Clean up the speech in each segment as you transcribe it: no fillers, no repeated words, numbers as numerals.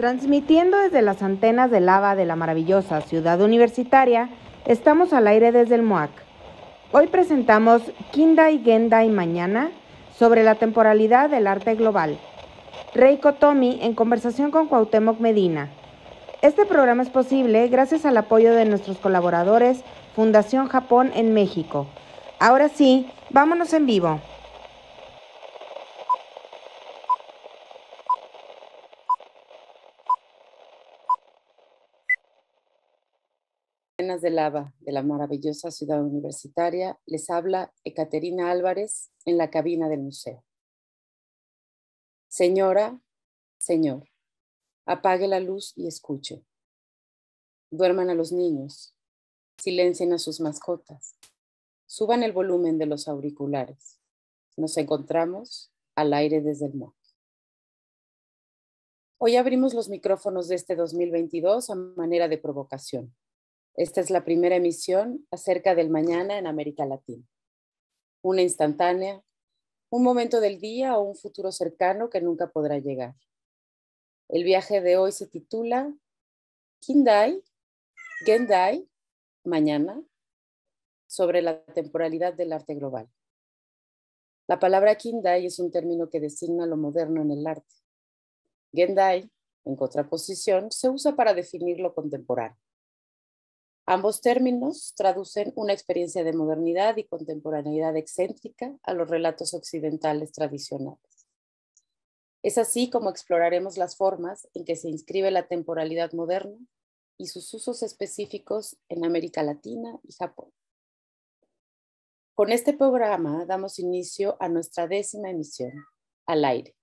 Transmitiendo desde las antenas de lava de la maravillosa ciudad universitaria, estamos al aire desde el MUAC. Hoy presentamos Kindai, Gendai, mañana, sobre la temporalidad del arte global. Reiko Tomii en conversación con Cuauhtémoc Medina. Este programa es posible gracias al apoyo de nuestros colaboradores Fundación Japón en México. Ahora sí, vámonos en vivo. De lava de la maravillosa ciudad universitaria, les habla Ekaterina Álvarez en la cabina del museo. Señora, señor, apague la luz y escuche. Duerman a los niños, silencien a sus mascotas, suban el volumen de los auriculares. Nos encontramos al aire desde el MUAC. Hoy abrimos los micrófonos de este 2022 a manera de provocación. Esta es la primera emisión acerca del mañana en América Latina. Una instantánea, un momento del día o un futuro cercano que nunca podrá llegar. El viaje de hoy se titula Kindai, Gendai, mañana, sobre la temporalidad del arte global. La palabra Kindai es un término que designa lo moderno en el arte. Gendai, en contraposición, se usa para definir lo contemporáneo. Ambos términos traducen una experiencia de modernidad y contemporaneidad excéntrica a los relatos occidentales tradicionales. Es así como exploraremos las formas en que se inscribe la temporalidad moderna y sus usos específicos en América Latina y Japón. Con este programa damos inicio a nuestra 10ª emisión, al aire.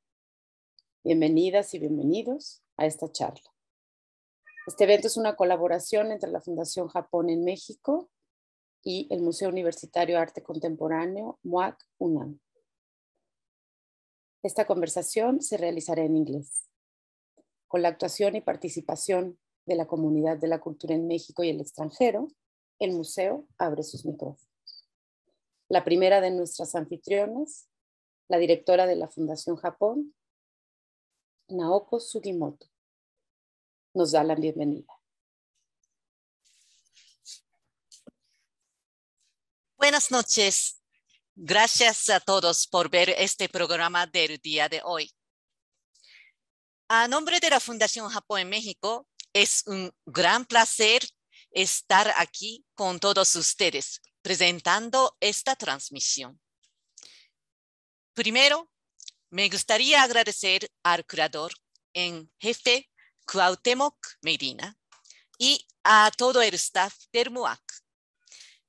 Bienvenidas y bienvenidos a esta charla. Este evento es una colaboración entre la Fundación Japón en México y el Museo Universitario Arte Contemporáneo MUAC UNAM. Esta conversación se realizará en inglés. Con la actuación y participación de la comunidad de la cultura en México y el extranjero, el museo abre sus micrófonos. La primera de nuestras anfitrionas, la directora de la Fundación Japón, Naoko Sugimoto, nos da la bienvenida. Buenas noches. Gracias a todos por ver este programa del día de hoy. A nombre de la Fundación Japón en México, es un gran placer estar aquí con todos ustedes, presentando esta transmisión. Primero, me gustaría agradecer al curador en jefe, Cuauhtémoc Medina, y a todo el staff del MUAC,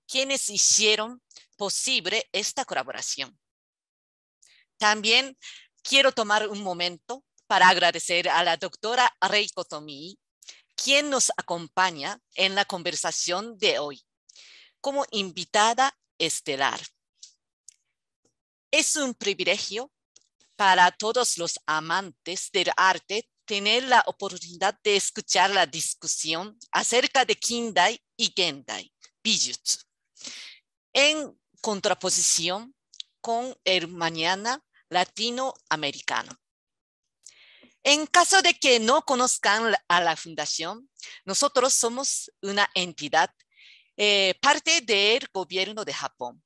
quienes hicieron posible esta colaboración. También quiero tomar un momento para agradecer a la doctora Reiko Tomii, quien nos acompaña en la conversación de hoy, como invitada estelar. Es un privilegio para todos los amantes del arte tener la oportunidad de escuchar la discusión acerca de Kindai y Gendai, Bijutsu, en contraposición con el mañana latinoamericano. En caso de que no conozcan a la Fundación, nosotros somos una entidad, parte del gobierno de Japón,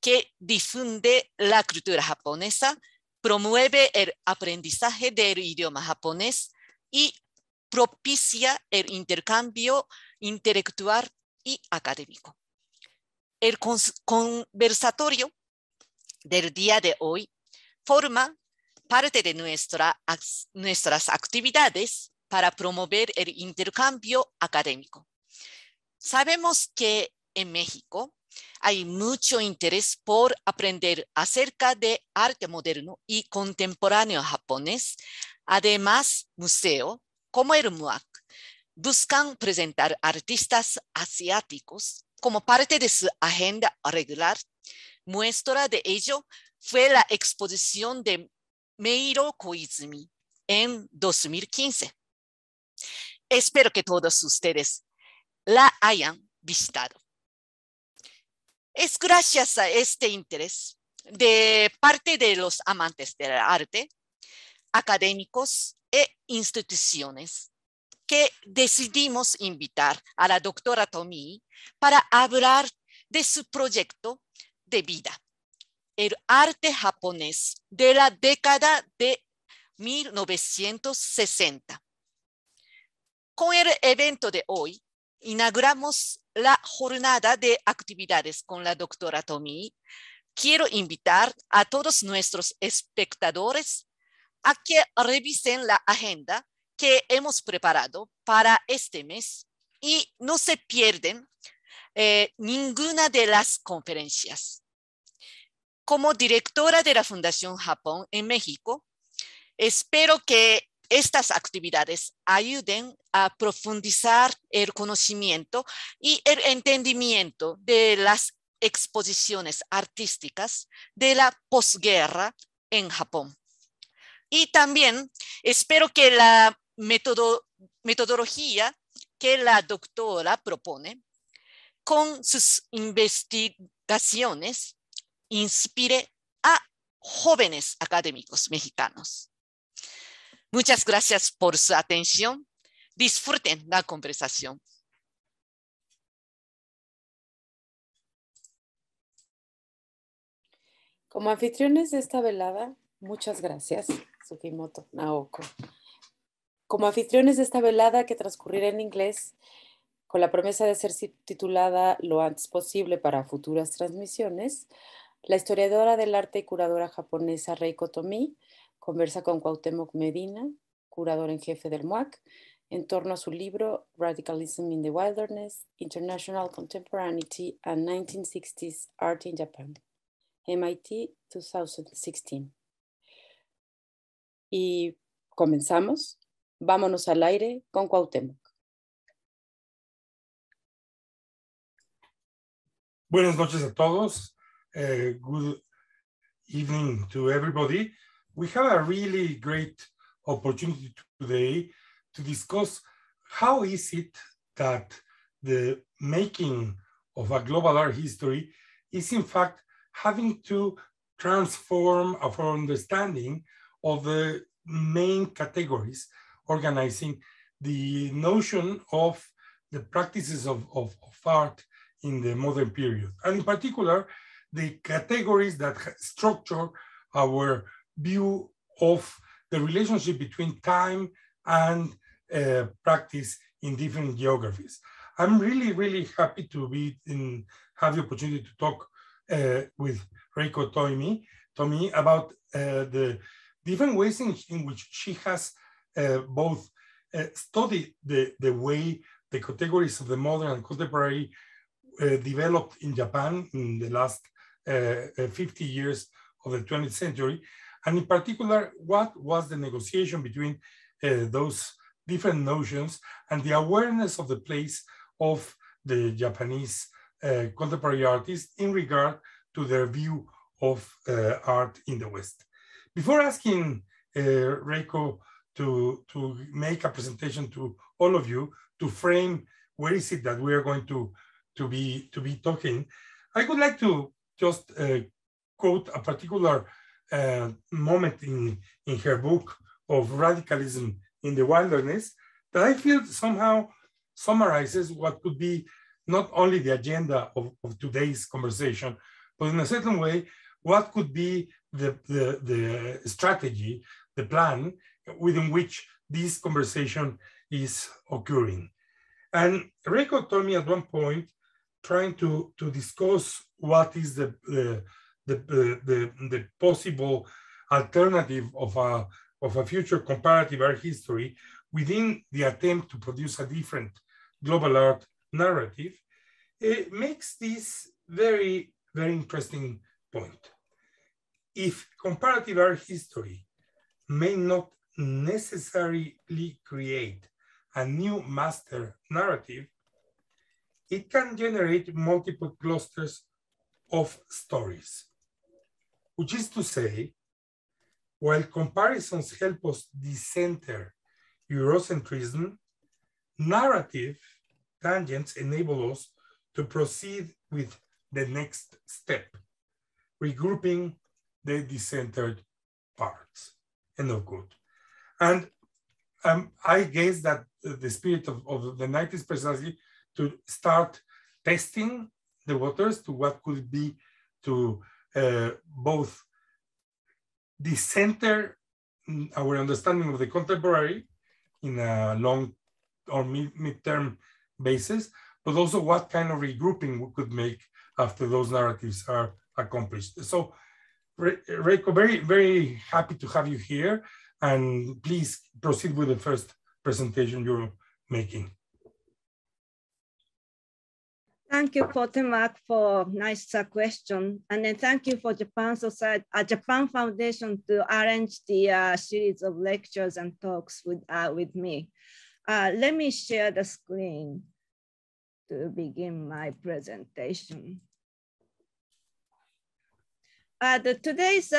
que difunde la cultura japonesa, promueve el aprendizaje del idioma japonés y propicia el intercambio intelectual y académico. El conversatorio del día de hoy forma parte de nuestras actividades para promover el intercambio académico. Sabemos que en México hay mucho interés por aprender acerca de arte moderno y contemporáneo japonés. Además, museo como el MUAC buscan presentar artistas asiáticos como parte de su agenda regular. Muestra de ello fue la exposición de Meiro Koizumi en 2015. Espero que todos ustedes la hayan visitado. Es gracias a este interés de parte de los amantes del arte, académicos, e instituciones que decidimos invitar a la doctora Tomii para hablar de su proyecto de vida, el arte japonés de la década de 1960. Con el evento de hoy, inauguramos la jornada de actividades con la doctora Tomii. Quiero invitar a todos nuestros espectadores a que revisen la agenda que hemos preparado para este mes y no se pierden ninguna de las conferencias. Como directora de la Fundación Japón en México, espero que estas actividades ayuden a profundizar el conocimiento y el entendimiento de las exposiciones artísticas de la posguerra en Japón. Y también espero que la metodología que la doctora propone con sus investigaciones inspire a jóvenes académicos mexicanos. Muchas gracias por su atención. Disfruten la conversación. Como anfitriones de esta velada, muchas gracias, Sugimoto Naoko. Como anfitriones de esta velada que transcurrirá en inglés, con la promesa de ser titulada lo antes posible para futuras transmisiones, la historiadora del arte y curadora japonesa Reiko Tomii conversa con Cuauhtémoc Medina, curador en jefe del MUAC, en torno a su libro Radicalism in the Wilderness, International Contemporaneity and 1960s Art in Japan, MIT 2016. Y comenzamos. Vámonos al aire con Cuauhtémoc. Buenas noches a todos. Good evening to everybody. We have a really great opportunity today to discuss how is it that the making of a global art history is in fact having to transform our understanding of the main categories organizing the notion of the practices of art in the modern period, and in particular, the categories that structure our view of the relationship between time and practice in different geographies. I'm really, really happy to have the opportunity to talk with Reiko Tomii about the different ways in which she has both studied the way the categories of the modern and contemporary developed in Japan in the last 50 years of the 20th century, and in particular, what was the negotiation between those different notions and the awareness of the place of the Japanese contemporary artists in regard to their view of art in the West. Before asking Reiko to make a presentation to all of you to frame where is it that we are going to be talking, I would like to just quote a particular moment in her book of Radicalism in the Wilderness that I feel somehow summarizes what could be not only the agenda of today's conversation, but in a certain way, what could be the strategy, the plan within which this conversation is occurring. And Reiko told me at one point, trying to discuss what is the possible alternative of a future comparative art history within the attempt to produce a different global art narrative, it makes this very, very interesting point. If comparative art history may not necessarily create a new master narrative, it can generate multiple clusters of stories, which is to say, while comparisons help us decenter Eurocentrism, narrative tangents enable us to proceed with the next step, regrouping the decentered parts, end of quote. And I guess that the spirit of the night is precisely to start testing the waters to what could be to both decenter our understanding of the contemporary in a long or mid-term basis, but also what kind of regrouping we could make after those narratives are accomplished. So, Reiko, very, very happy to have you here, and please proceed with the first presentation you're making. Thank you, Cuauhtémoc, for nice question. And then thank you for Japan Society, Japan Foundation to arrange the series of lectures and talks with me. Let me share the screen to begin my presentation. Today's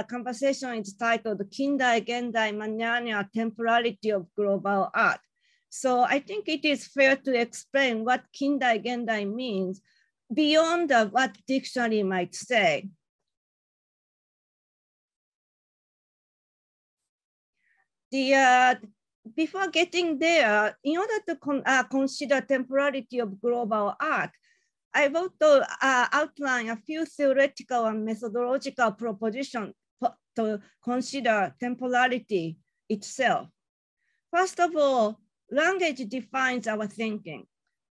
conversation is titled Kindai, Gendai, Mañana, Temporality of Global Art. So I think it is fair to explain what Kindai, Gendai means beyond what dictionary might say. Before getting there, in order to consider temporality of global art, I want to outline a few theoretical and methodological propositions to consider temporality itself. First of all, language defines our thinking,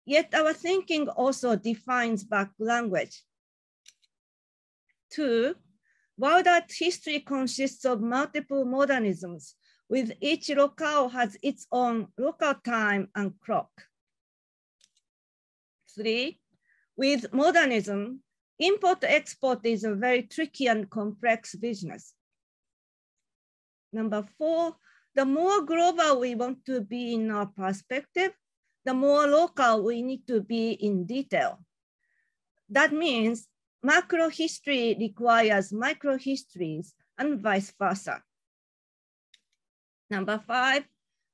yet our thinking also defines back language. Two, world art history consists of multiple modernisms, with each locale has its own local time and clock. Three, with modernism, import-export is a very tricky and complex business. Number four, the more global we want to be in our perspective, the more local we need to be in detail. That means macro history requires micro histories and vice versa. Number five,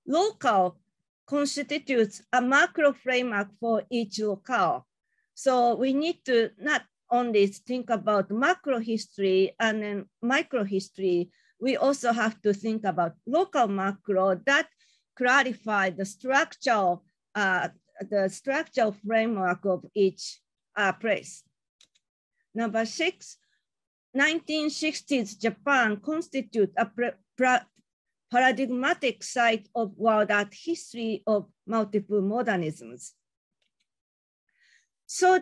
local constitutes a macro framework for each locale. So we need to not only think about macro history and then micro history, we also have to think about local macro that clarify the structural framework of each place. Number six, 1960s Japan constitute a paradigmatic site of world art history of multiple modernisms. So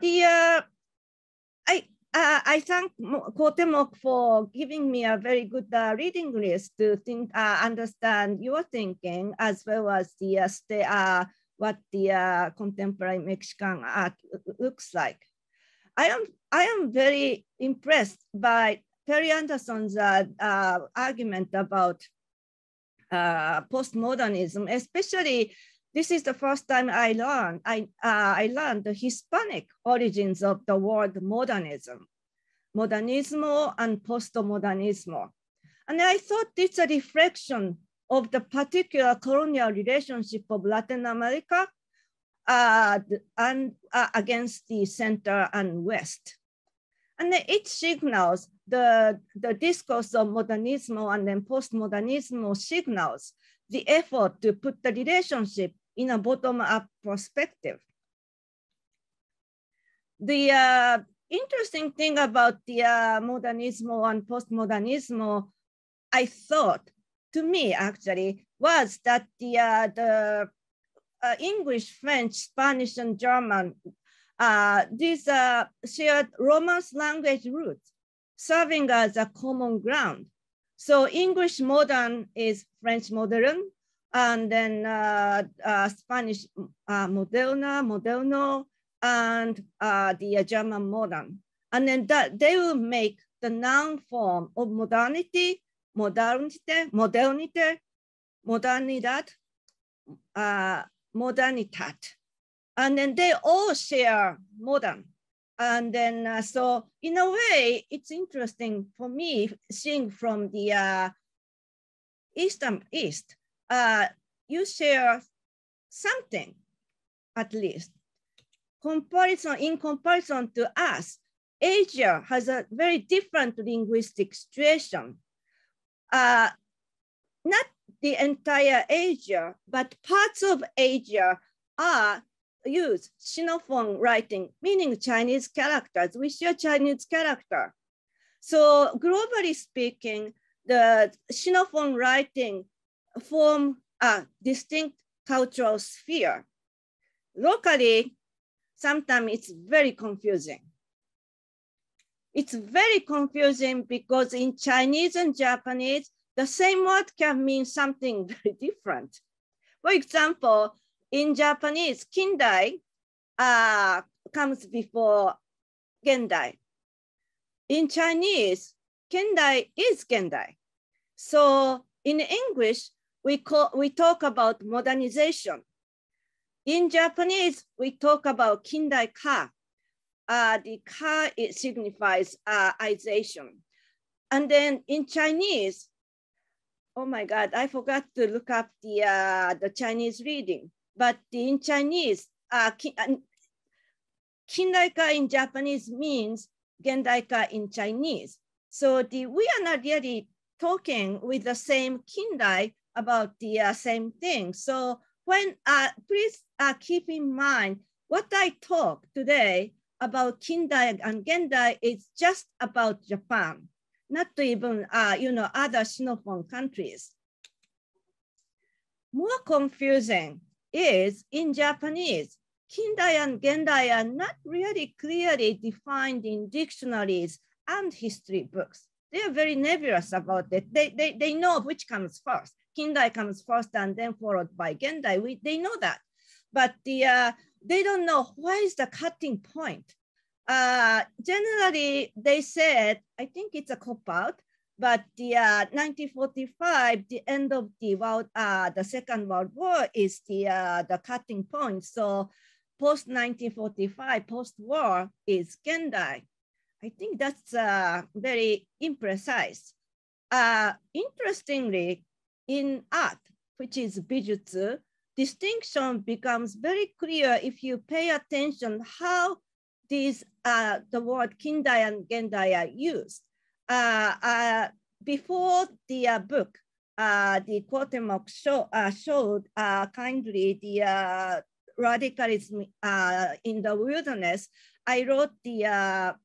I thank Cuauhtémoc for giving me a very good reading list to understand your thinking, as well as what the contemporary Mexican art looks like. I am very impressed by Terry Anderson's argument about postmodernism, especially. This is the first time I learned the Hispanic origins of the word modernism, modernismo and postmodernismo. And I thought it's a reflection of the particular colonial relationship of Latin America and against the center and West. And it signals the discourse of modernismo and then postmodernismo signals the effort to put the relationship in a bottom-up perspective. The interesting thing about the modernismo and postmodernismo, I thought, to me actually, was that the English, French, Spanish, and German, these shared Romance language roots, serving as a common ground. So English modern is French modern, and then Spanish moderna, moderno, and the German modern. And then they will make the noun form of modernity, modernidad, modernitat. And then they all share modern. And then, so in a way, it's interesting for me, seeing from the East, you share something, at least. In comparison to us, Asia has a very different linguistic situation. Not the entire Asia, but parts of Asia are use Sinophone writing, meaning Chinese characters. We share Chinese character. So globally speaking, the Sinophone writing form a distinct cultural sphere. Locally, sometimes it's very confusing. It's very confusing because in Chinese and Japanese, the same word can mean something very different. For example, in Japanese, Kindai comes before Gendai. In Chinese, Kindai is Gendai. So in English, we talk about modernization. In Japanese, we talk about Kindai ka. The ka, it signifies ization. And then in Chinese, oh my God, I forgot to look up the Chinese reading. But in Chinese, Kindai ka in Japanese means Gendai ka in Chinese. So we are not really talking with the same Kindai about the same thing. So when please keep in mind what I talk today about Kindai and Gendai is just about Japan, not even other Sinophone countries. More confusing is in Japanese, Kindai and Gendai are not really clearly defined in dictionaries and history books. They are very nebulous about it. They know which comes first. Kindai comes first and then followed by Gendai. They know that, but they don't know where is the cutting point. Generally, they said, I think it's a cop-out, but the 1945, the end of the Second World War is the cutting point. So post-1945, post-war is Gendai. I think that's very imprecise. Interestingly, in art, which is bijutsu, distinction becomes very clear if you pay attention how these the word Kindai and Gendai are used. Before the book, the Cuauhtémoc showed kindly the radicalism in the wilderness. I wrote the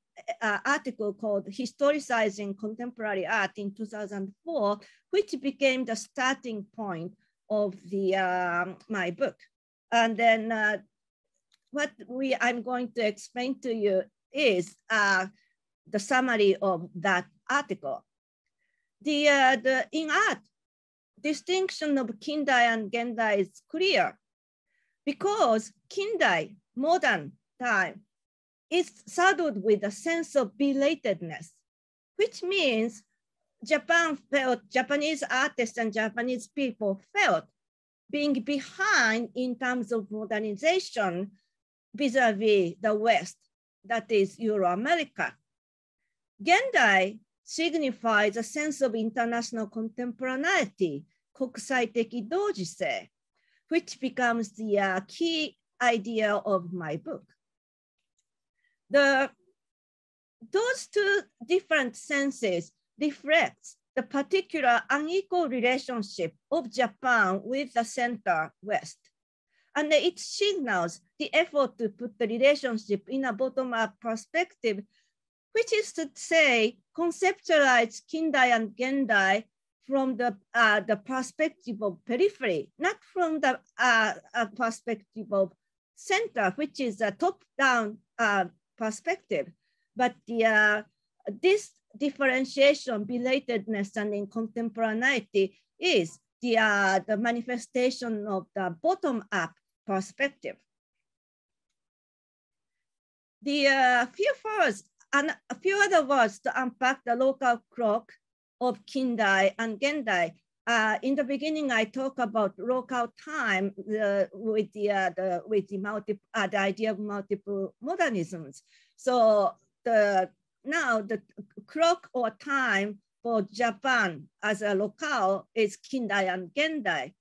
article called Historicizing Contemporary Art in 2004, which became the starting point of the my book. And then what I'm going to explain to you is the summary of that article. In art, distinction of Kindai and Gendai is clear because Kindai, modern time, is saddled with a sense of belatedness, which means Japanese artists and Japanese people felt being behind in terms of modernization vis-a-vis the West, that is Euro-America. Gendai signifies a sense of international contemporaneity, 国際的同時性, which becomes the key idea of my book. Those two different senses reflect the particular unequal relationship of Japan with the center West. And it signals the effort to put the relationship in a bottom-up perspective, which is to say, conceptualize Kindai and Gendai from the perspective of periphery, not from the perspective of center, which is a top-down perspective. But this differentiation, belatedness, and in contemporaneity is the manifestation of the bottom-up perspective. A few other words to unpack the local clock of Kindai and Gendai. In the beginning, I talk about local time with the idea of multiple modernisms. So now the clock or time for Japan as a locale is Kindai and Gendai.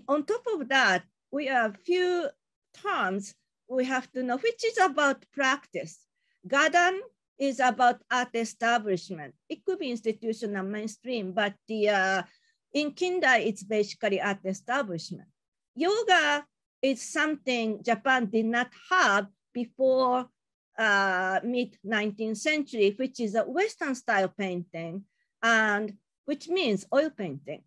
On top of that, we have a few terms we have to know, which is about practice. Gadan is about art establishment. It could be institutional mainstream, but in Kindai, it's basically art establishment. Yoga is something Japan did not have before mid-19th century, which is a Western style painting, and which means oil painting.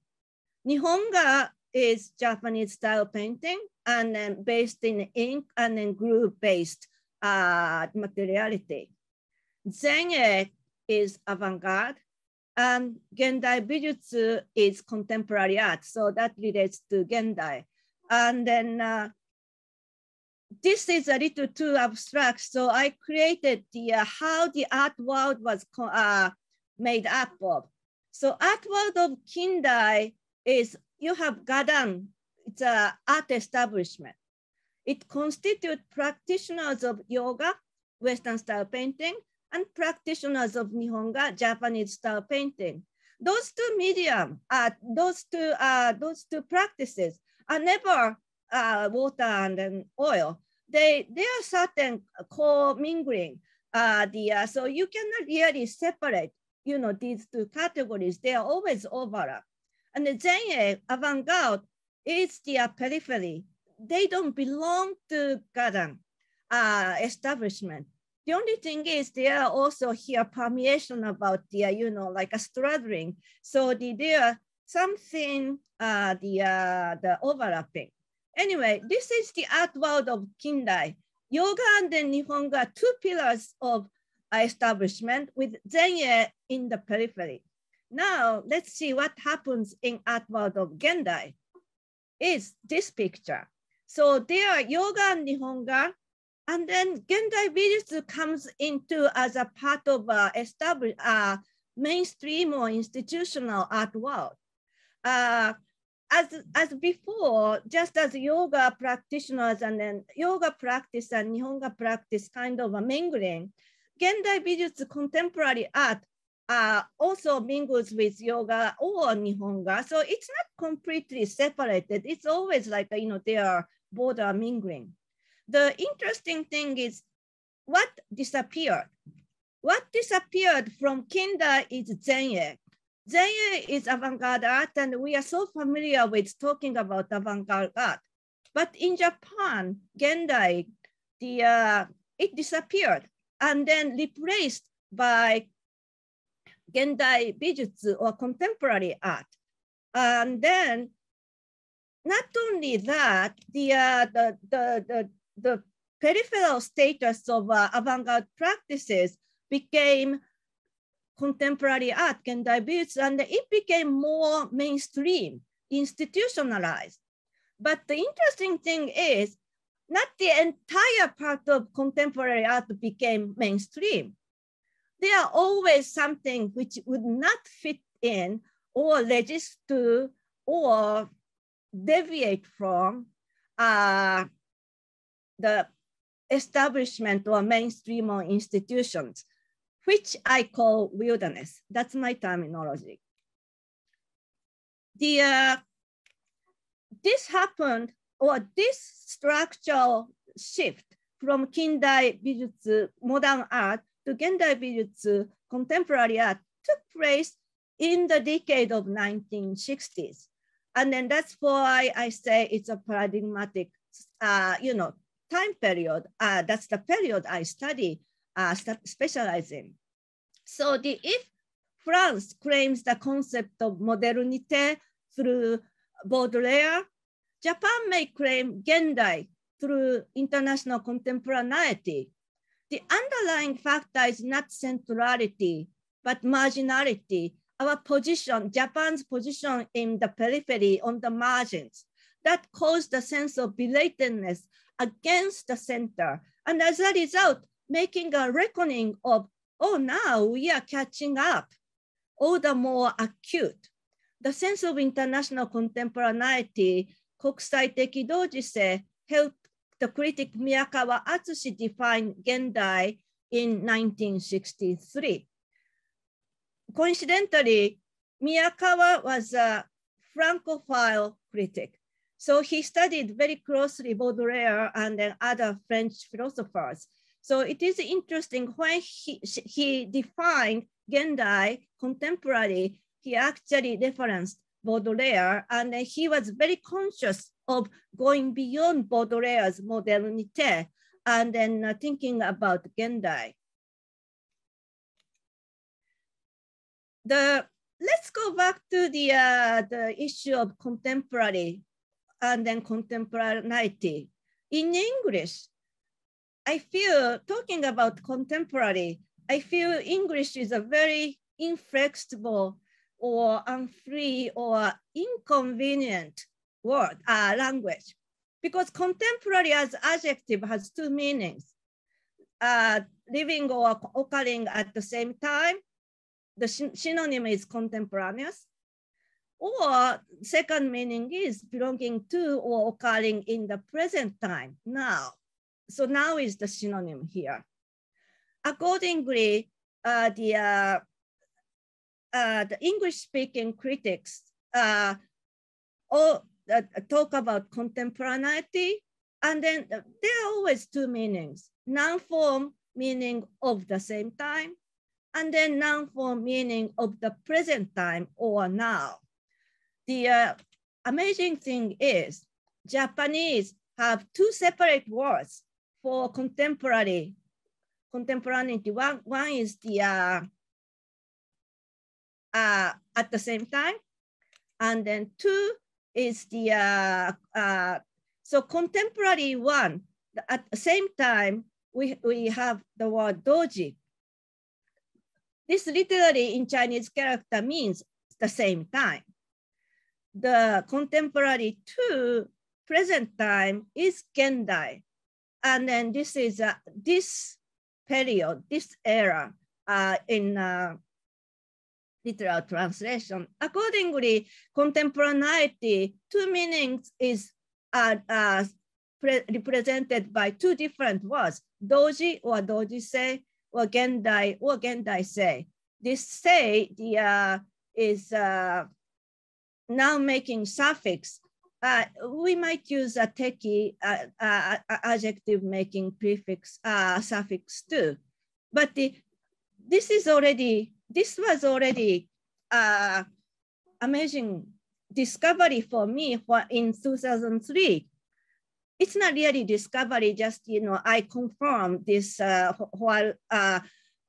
Nihonga is Japanese style painting, and then based in ink and then groove-based materiality. Zen is avant-garde, and Gendai Bijutsu is contemporary art. So that relates to Gendai. And then this is a little too abstract. So I created the how the art world was made up of. So art world of Kindai is, you have Gadan, it's an art establishment. It constitutes practitioners of yoga, Western style painting, and practitioners of Nihonga, Japanese style painting. Those two medium, those two practices are never water and then oil. They are certain co-mingling. So you cannot really separate, these two categories. They are always overlap. And the Zen avant-garde is the periphery. They don't belong to Gadan establishment. The only thing is there are also here permeation about the, like a straddling. So there are something, the overlapping. Anyway, this is the art world of Kindai. Yoga and then Nihonga, two pillars of establishment with Zen in the periphery. Now, let's see what happens in art world of Gendai. Is this picture. So there are yoga and Nihonga, and then Gendai Bijutsu comes into as a part of established mainstream or institutional art world. As before, just as yoga practitioners and then yoga practice and Nihonga practice kind of a mingling, Gendai Bijutsu contemporary art also mingles with yoga or Nihonga. So it's not completely separated. It's always like, they are border mingling. The interesting thing is what disappeared. What disappeared from Kindai is Zen. Zen is avant-garde art, and we are so familiar with talking about avant-garde art. But in Japan, Gendai, it disappeared and then replaced by Gendai Bijutsu or contemporary art. And then not only that, the peripheral status of avant-garde practices became contemporary art, Gendai Bijutsu, and it became more mainstream, institutionalized. But the interesting thing is, not the entire part of contemporary art became mainstream. There are always something which would not fit in or register or deviate from the establishment or mainstream or institutions, which I call wilderness. That's my terminology. This happened, or this structural shift from Kindai Bijutsu, modern art, to Gendai Bijutsu, contemporary art, took place in the decade of 1960s. And then that's why I say it's a paradigmatic, time period. That's the period I study, specialize in. So if France claims the concept of modernité through Baudelaire, Japan may claim Gendai through international contemporaneity. The underlying factor is not centrality, but marginality, our position, Japan's position in the periphery, on the margins, that caused a sense of belatedness against the center. And as a result, making a reckoning of, oh, now we are catching up, all the more acute. The sense of international contemporaneity, 国際的同時性, helped the critic Miyakawa Atsushi define Gendai in 1963. Coincidentally, Miyakawa was a Francophile critic. So he studied very closely Baudelaire and then other French philosophers. So it is interesting when he defined Gendai contemporary, he actually referenced Baudelaire, and he was very conscious of going beyond Baudelaire's modernité and then thinking about Gendai. Let's go back to the issue of contemporary and then contemporaneity. In English, I feel, talking about contemporary, I feel English is a very inflexible or unfree or inconvenient word, language, because contemporary as adjective has two meanings, living or occurring at the same time. The synonym is contemporaneous, or second meaning is belonging to or occurring in the present time, now. So now is the synonym here. Accordingly, the English-speaking critics all talk about contemporaneity, and then there are always two meanings: noun form meaning of the same time, and then noun form meaning of the present time or now. The amazing thing is Japanese have two separate words for contemporaneity. One is the at the same time, and then two is the so contemporary one. At the same time, we have the word doji. This literally in Chinese character means the same time. The contemporary to present time is Gendai. And then this is this period, this era in literal translation. Accordingly, contemporaneity, two meanings is represented by two different words, doji or doji-sei, or Gendai or Gendai-sei. This sei is now making suffix. We might use a teki adjective making prefix suffix too. But this was already amazing discovery for me in 2003. It's not really discovery, just, I confirmed this while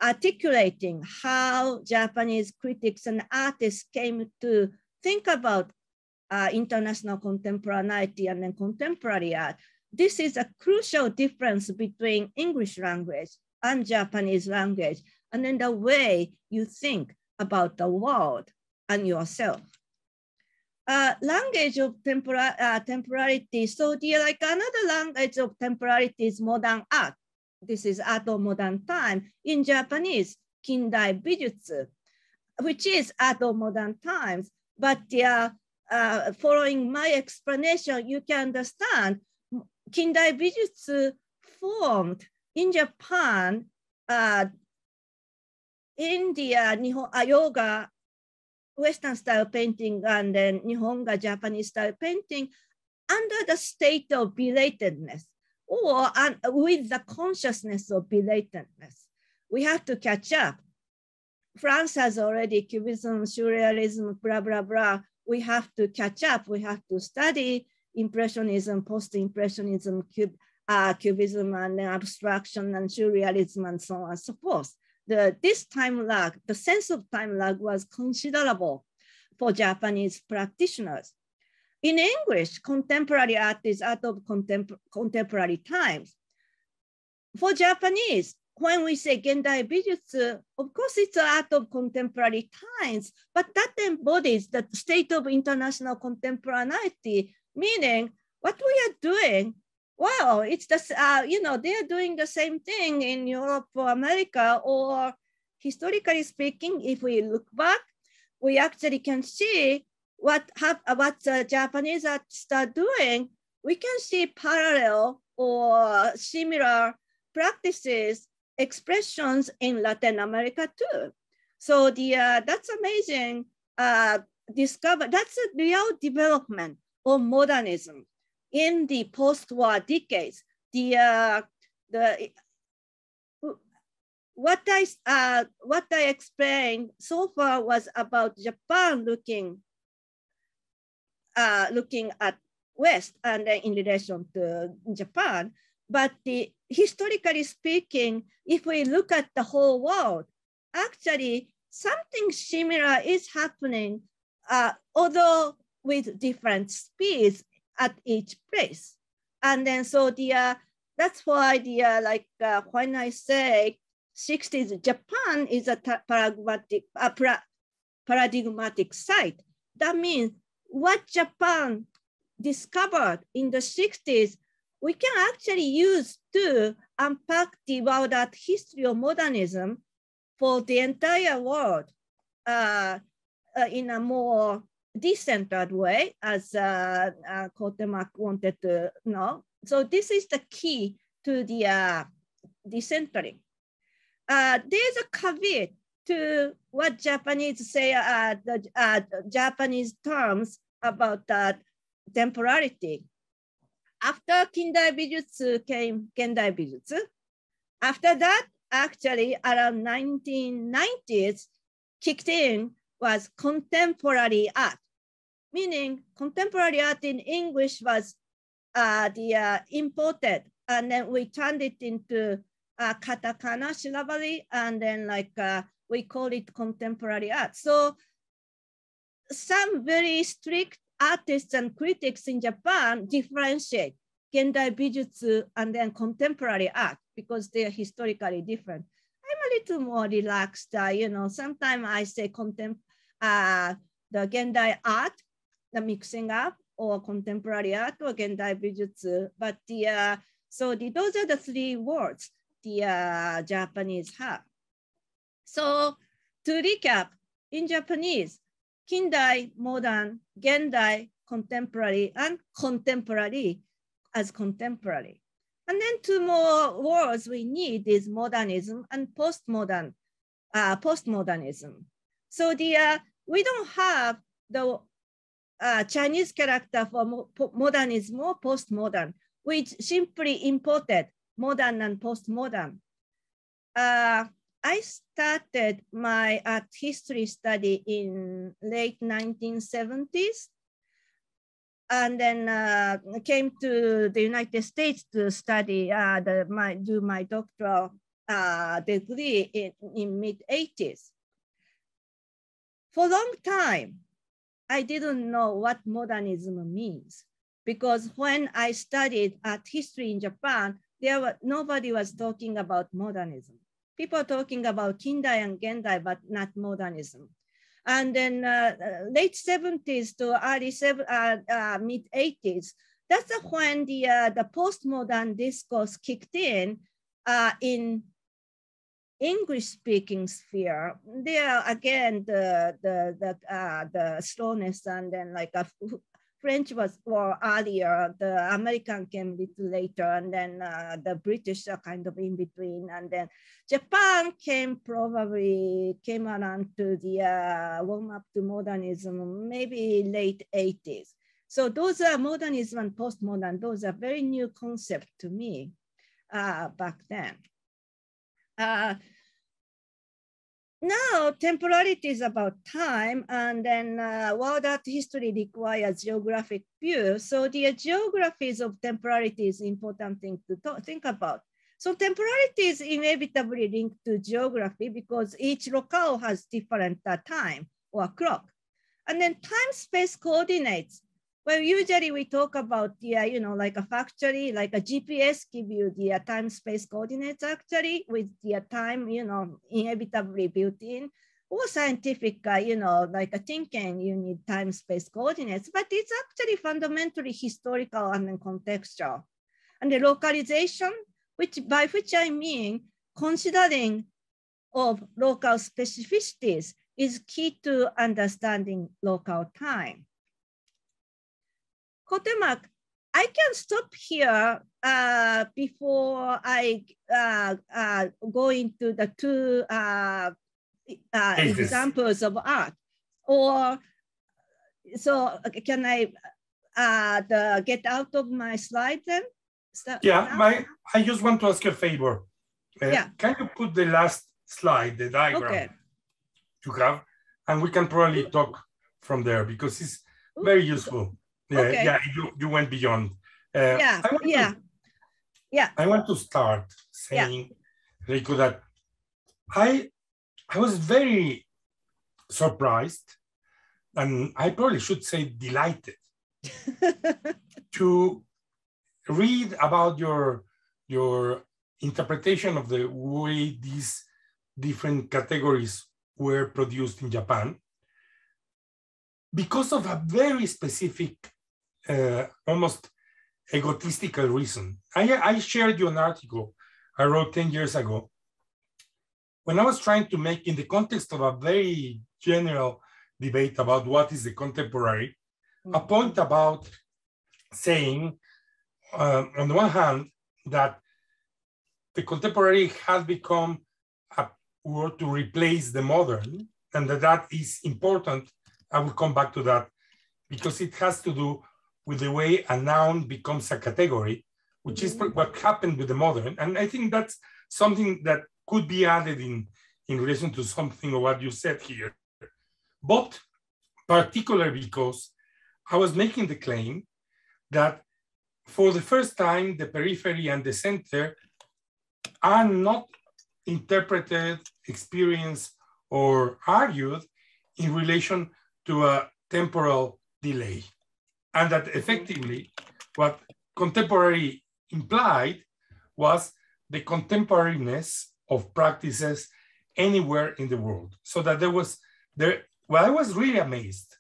articulating how Japanese critics and artists came to think about international contemporaneity and then contemporary art. This is a crucial difference between English language and Japanese language, and then the way you think about the world and yourself. Language of temporality. So another language of temporality is modern art. This is art of modern time. In Japanese, Kindai bijutsu, which is art of modern times. But following my explanation, you can understand Kindai bijutsu formed in Japan in the yoga, Western style painting, and then Nihonga, Japanese style painting, under the state of belatedness, or with the consciousness of belatedness. We have to catch up. France has already Cubism, Surrealism, blah, blah, blah. We have to catch up. We have to study Impressionism, Post-Impressionism, Cubism, and abstraction, and Surrealism, and so on and so forth. This time lag, the sense of time lag was considerable for Japanese practitioners. In English, contemporary art is art of contemporary times. For Japanese, when we say Gendai bijutsu, of course it's an art of contemporary times, but that embodies the state of international contemporaneity, meaning what we are doing, well, it's the, they're doing the same thing in Europe or America, or historically speaking, if we look back, we actually can see what Japanese artists are doing. We can see parallel or similar practices, expressions in Latin America too. So that's amazing. That's a real development of modernism in the post-war decades. What I explained so far was about Japan looking looking at West and then in relation to Japan. But historically speaking, if we look at the whole world, actually something similar is happening, although with different speeds at each place. And then so that's why when I say 60s, Japan is a paradigmatic site. That means what Japan discovered in the 60s, we can actually use to unpack the world art history of modernism for the entire world in a more decentered way, as Cuauhtémoc wanted to know. So this is the key to the decentering. There's a caveat to what Japanese say, the Japanese terms about temporality. After Kindai Bijutsu came Gendai Bijutsu. After that, actually around 1990s, kicked in was contemporary art, meaning contemporary art in English was imported, and then we turned it into katakana syllabary, and then we call it contemporary art. So some very strict artists and critics in Japan differentiate Gendai Bijutsu and then contemporary art because they are historically different. I'm a little more relaxed, sometimes I say the Gendai art, the mixing up, or contemporary art or Gendai Bijutsu, but those are the three words the Japanese have. So to recap, in Japanese, Kindai, modern, Gendai, contemporary, and contemporary as contemporary. And then two more words we need is modernism and postmodern, postmodernism. So we don't have the Chinese character for modernism or postmodern. We simply imported modern and postmodern. I started my art history study in late 1970s, and then came to the United States to study, do my doctoral degree in mid-80s. For a long time, I didn't know what modernism means, because when I studied art history in Japan, nobody was talking about modernism. People talking about Kindai and Gendai, but not modernism. And then late 70s to early mid 80s, that's when the postmodern discourse kicked in English-speaking sphere. There again, the slowness, and then French was earlier, the American came a little later, and then the British are kind of in between, and then Japan came around to the warm-up to modernism, maybe late 80s. So those are modernism and postmodern. Those are very new concepts to me back then. Now, temporality is about time, and then world art history requires geographic view. So the geographies of temporality is important thing to think about. So temporality is inevitably linked to geography because each locale has different time or clock. And then time-space coordinates. Well, usually we talk about like a factory, like a GPS give you the time-space coordinates actually with the time, inevitably built in, or scientific, like a thinking, you need time-space coordinates, but it's actually fundamentally historical and then contextual. And the localization, by which I mean considering of local specificities is key to understanding local time. Cuauhtémoc, I can stop here before I go into the two examples of art. Or so can I get out of my slide then? Yeah, I just want to ask you a favor. Can you put the last slide, the diagram you have, and we can probably talk from there because it's very useful. Okay. Yeah, you went beyond. Yeah. I want to start saying, Reiko, that I was very surprised, and I probably should say delighted, to read about your interpretation of the way these different categories were produced in Japan, because of a very specific, almost egotistical reason. I shared you an article I wrote 10 years ago when I was trying to make, in the context of a very general debate about what is the contemporary, a point about saying, on the one hand, that the contemporary has become a word to replace the modern, and that is important. I will come back to that because it has to do with the way a noun becomes a category, which is what happened with the modern. And I think that's something that could be added in relation to something of what you said here. But particularly because I was making the claim that for the first time, the periphery and the center are not interpreted, experienced, or argued in relation to a temporal delay. And that effectively, what contemporary implied was the contemporaneous of practices anywhere in the world. So that well, I was really amazed.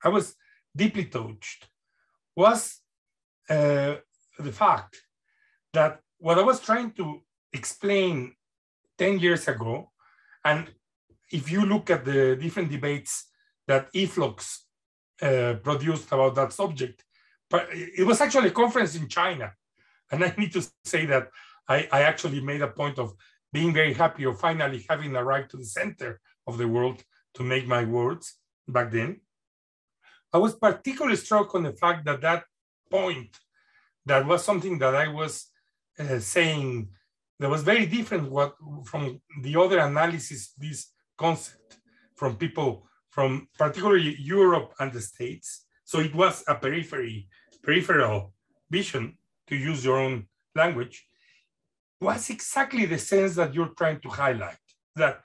I was deeply touched, was the fact that what I was trying to explain 10 years ago, and if you look at the different debates that eFlux produced about that subject, but it was actually a conference in China. And I need to say that I actually made a point of being very happy of finally having arrived to the center of the world to make my words back then. I was particularly struck on the fact that that point, that was something that I was saying that was very different from the other analysis of this concept from people from particularly Europe and the States. So it was a peripheral vision, to use your own language, was exactly the sense that you're trying to highlight. That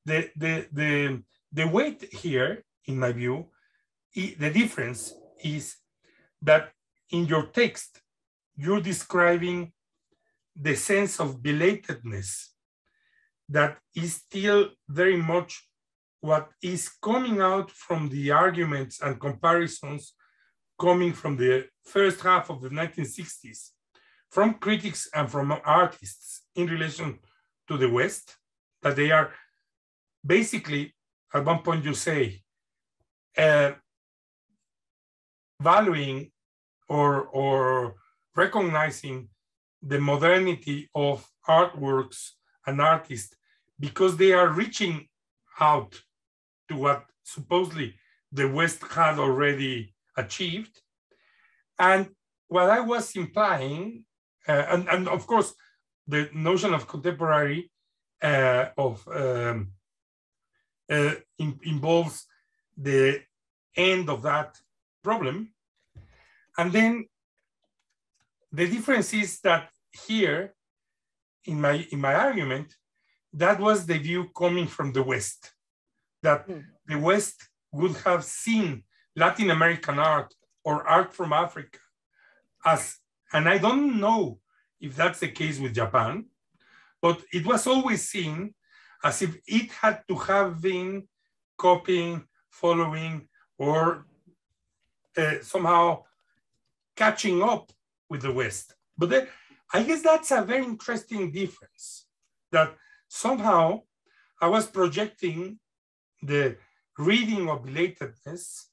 the weight here, in my view, the difference is that in your text, you're describing the sense of belatedness that is still very much what is coming out from the arguments and comparisons coming from the first half of the 1960s, from critics and from artists in relation to the West, that they are basically, at one point you say, valuing or recognizing the modernity of artworks and artists because they are reaching out to what supposedly the West had already achieved. And what I was implying, and of course, the notion of contemporary involves the end of that problem. And then the difference is that here, in my argument, that was the view coming from the West, that the West would have seen Latin American art or art from Africa as, and I don't know if that's the case with Japan, but it was always seen as if it had to have been copying, following, or somehow catching up with the West. But I guess that's a very interesting difference, that somehow I was projecting the reading of belatedness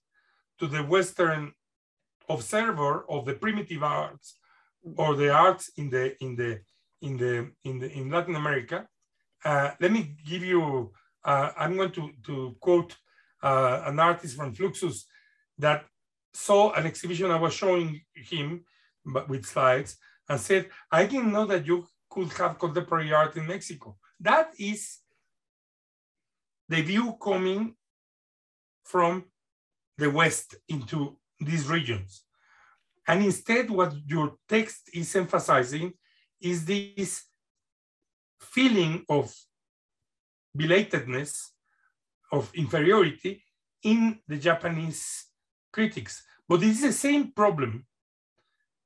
to the Western observer of the primitive arts or the arts in Latin America. Let me give you, I'm going to quote an artist from Fluxus that saw an exhibition I was showing him, but with slides, and said, I didn't know that you could have contemporary art in Mexico. That is the view coming from the West into these regions. And instead, what your text is emphasizing is this feeling of belatedness, of inferiority in the Japanese critics. But it's the same problem.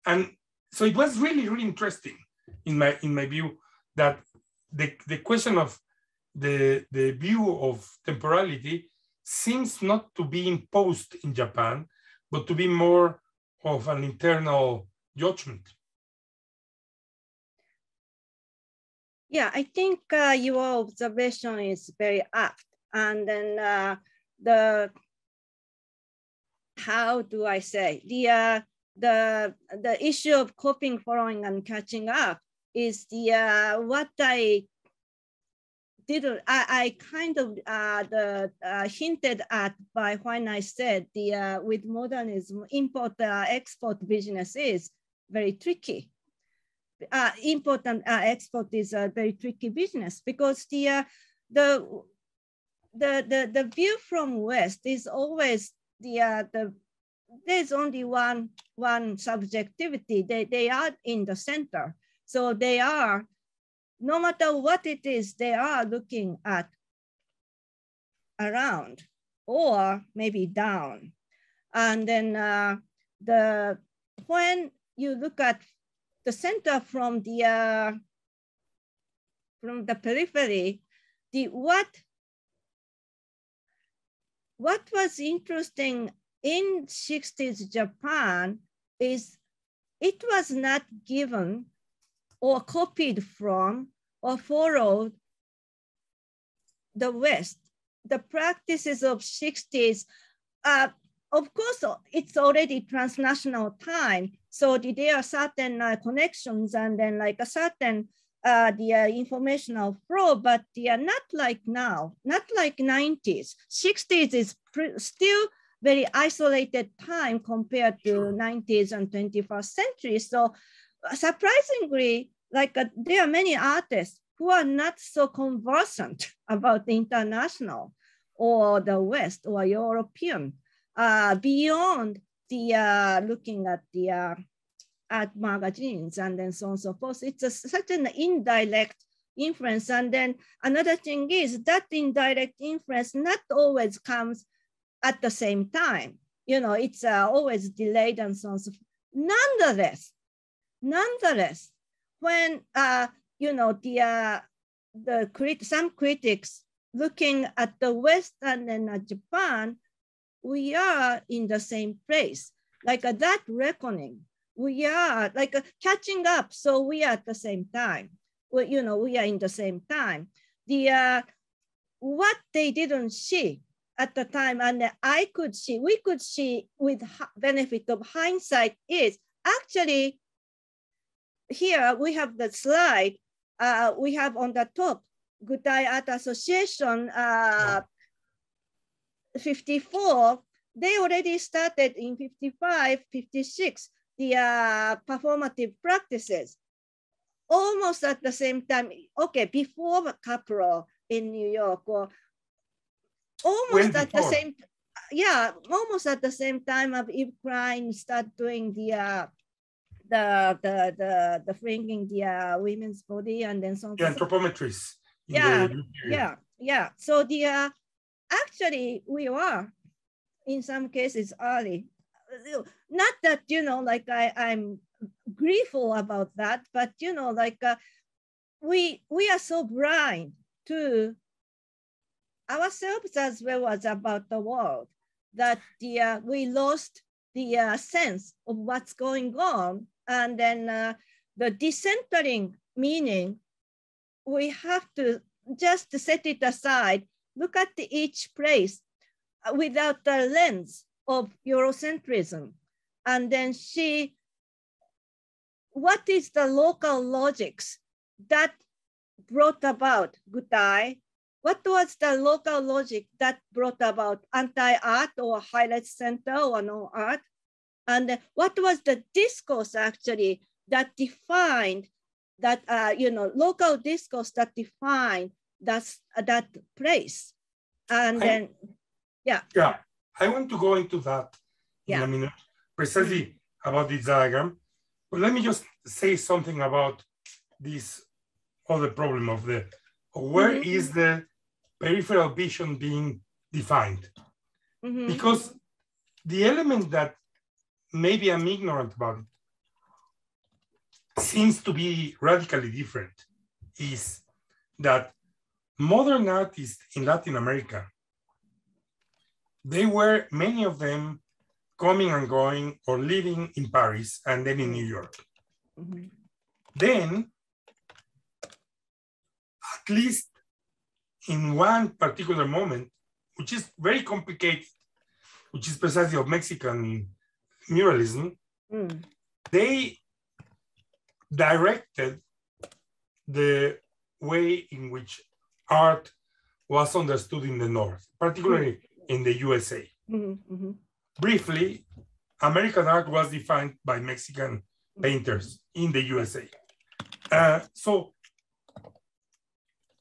And so it was really, really interesting in my view that the question of the view of temporality seems not to be imposed in Japan, but to be more of an internal judgment. Yeah, I think your observation is very apt. And then how do I say, the issue of copying, following, and catching up is what I didn't, I kind of hinted at by when I said with modernism, import-export business is very tricky. Import and export is a very tricky business because the view from West is always there's only one subjectivity. They are in the center. So they are, no matter what it is, they are looking at around or maybe down. And then when you look at the center from the periphery, what was interesting in 60s Japan is it was not given or copied from or followed the West. The practices of 60s, of course, it's already transnational time. So there are certain connections and then like a certain the informational flow, but they are not like now, not like 90s. 60s is still very isolated time compared to 90s and 21st century. So surprisingly, like there are many artists who are not so conversant about the international or the West or European beyond the looking at the art magazines and then so on and so forth. It's such an indirect influence. And then another thing is that indirect influence not always comes at the same time. You know, it's always delayed and so on and so forth. Nonetheless, when you know some critics looking at the West and then at Japan, we are in the same place. Like that reckoning, we are like catching up. So we are at the same time. Well, you know, we are in the same time. What they didn't see at the time, and I could see, we could see with benefit of hindsight is actually here we have the slide. We have on the top, Gendai Art Association 54, they already started in 55, 56, the performative practices. Almost at the same time, okay, before Capro in New York, or almost at the same, yeah, almost at the same time of Eve Klein start doing the framing the women's body and then so on. The anthropometries. Yeah. So actually we are in some cases early. Not that, you know, like I'm grateful about that, but you know, like we are so blind to ourselves as well as about the world that we lost the sense of what's going on. And then the decentering meaning, we have to just set it aside, look at each place without the lens of Eurocentrism, and then see what is the local logics that brought about Gendai. What was the local logic that brought about anti-art or highlight center or no art? And what was the discourse actually that defined that, you know, local discourse that defined that place? And then, yeah. I want to go into that in a minute, precisely about this diagram. But let me just say something about this other problem of where is the peripheral vision being defined? Because the element that maybe I'm ignorant about it seems to be radically different is that modern artists in Latin America, they were, many of them, coming and going or living in Paris and then in New York. Then, at least in one particular moment, which is very complicated, which is precisely of Mexican muralism, they directed the way in which art was understood in the North, particularly in the USA. Briefly, American art was defined by Mexican painters in the USA. So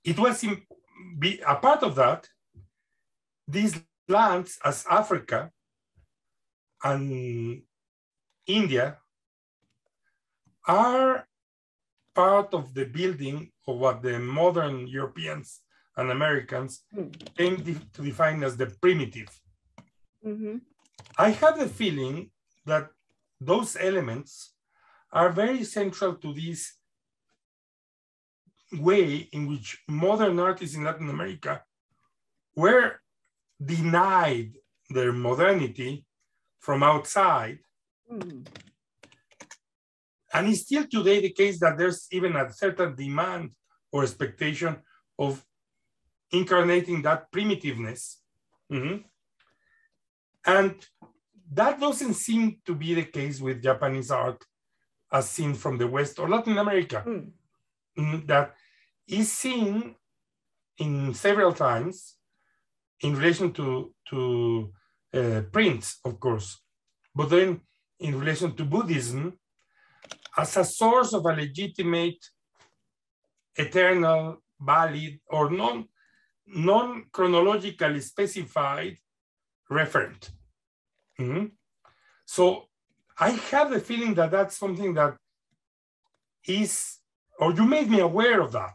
it was a part of that. These lands as Africa and India are part of the building of what the modern Europeans and Americans came to define as the primitive. I have the feeling that those elements are very central to this way in which modern artists in Latin America were denied their modernity from outside. And it's still today the case that there's even a certain demand or expectation of incarnating that primitiveness. And that doesn't seem to be the case with Japanese art as seen from the West or Latin America. That is seen in several times in relation to prints, of course, but then in relation to Buddhism as a source of a legitimate, eternal, valid, or non-chronologically specified referent. So I have the feeling that that's something that is, or you made me aware of that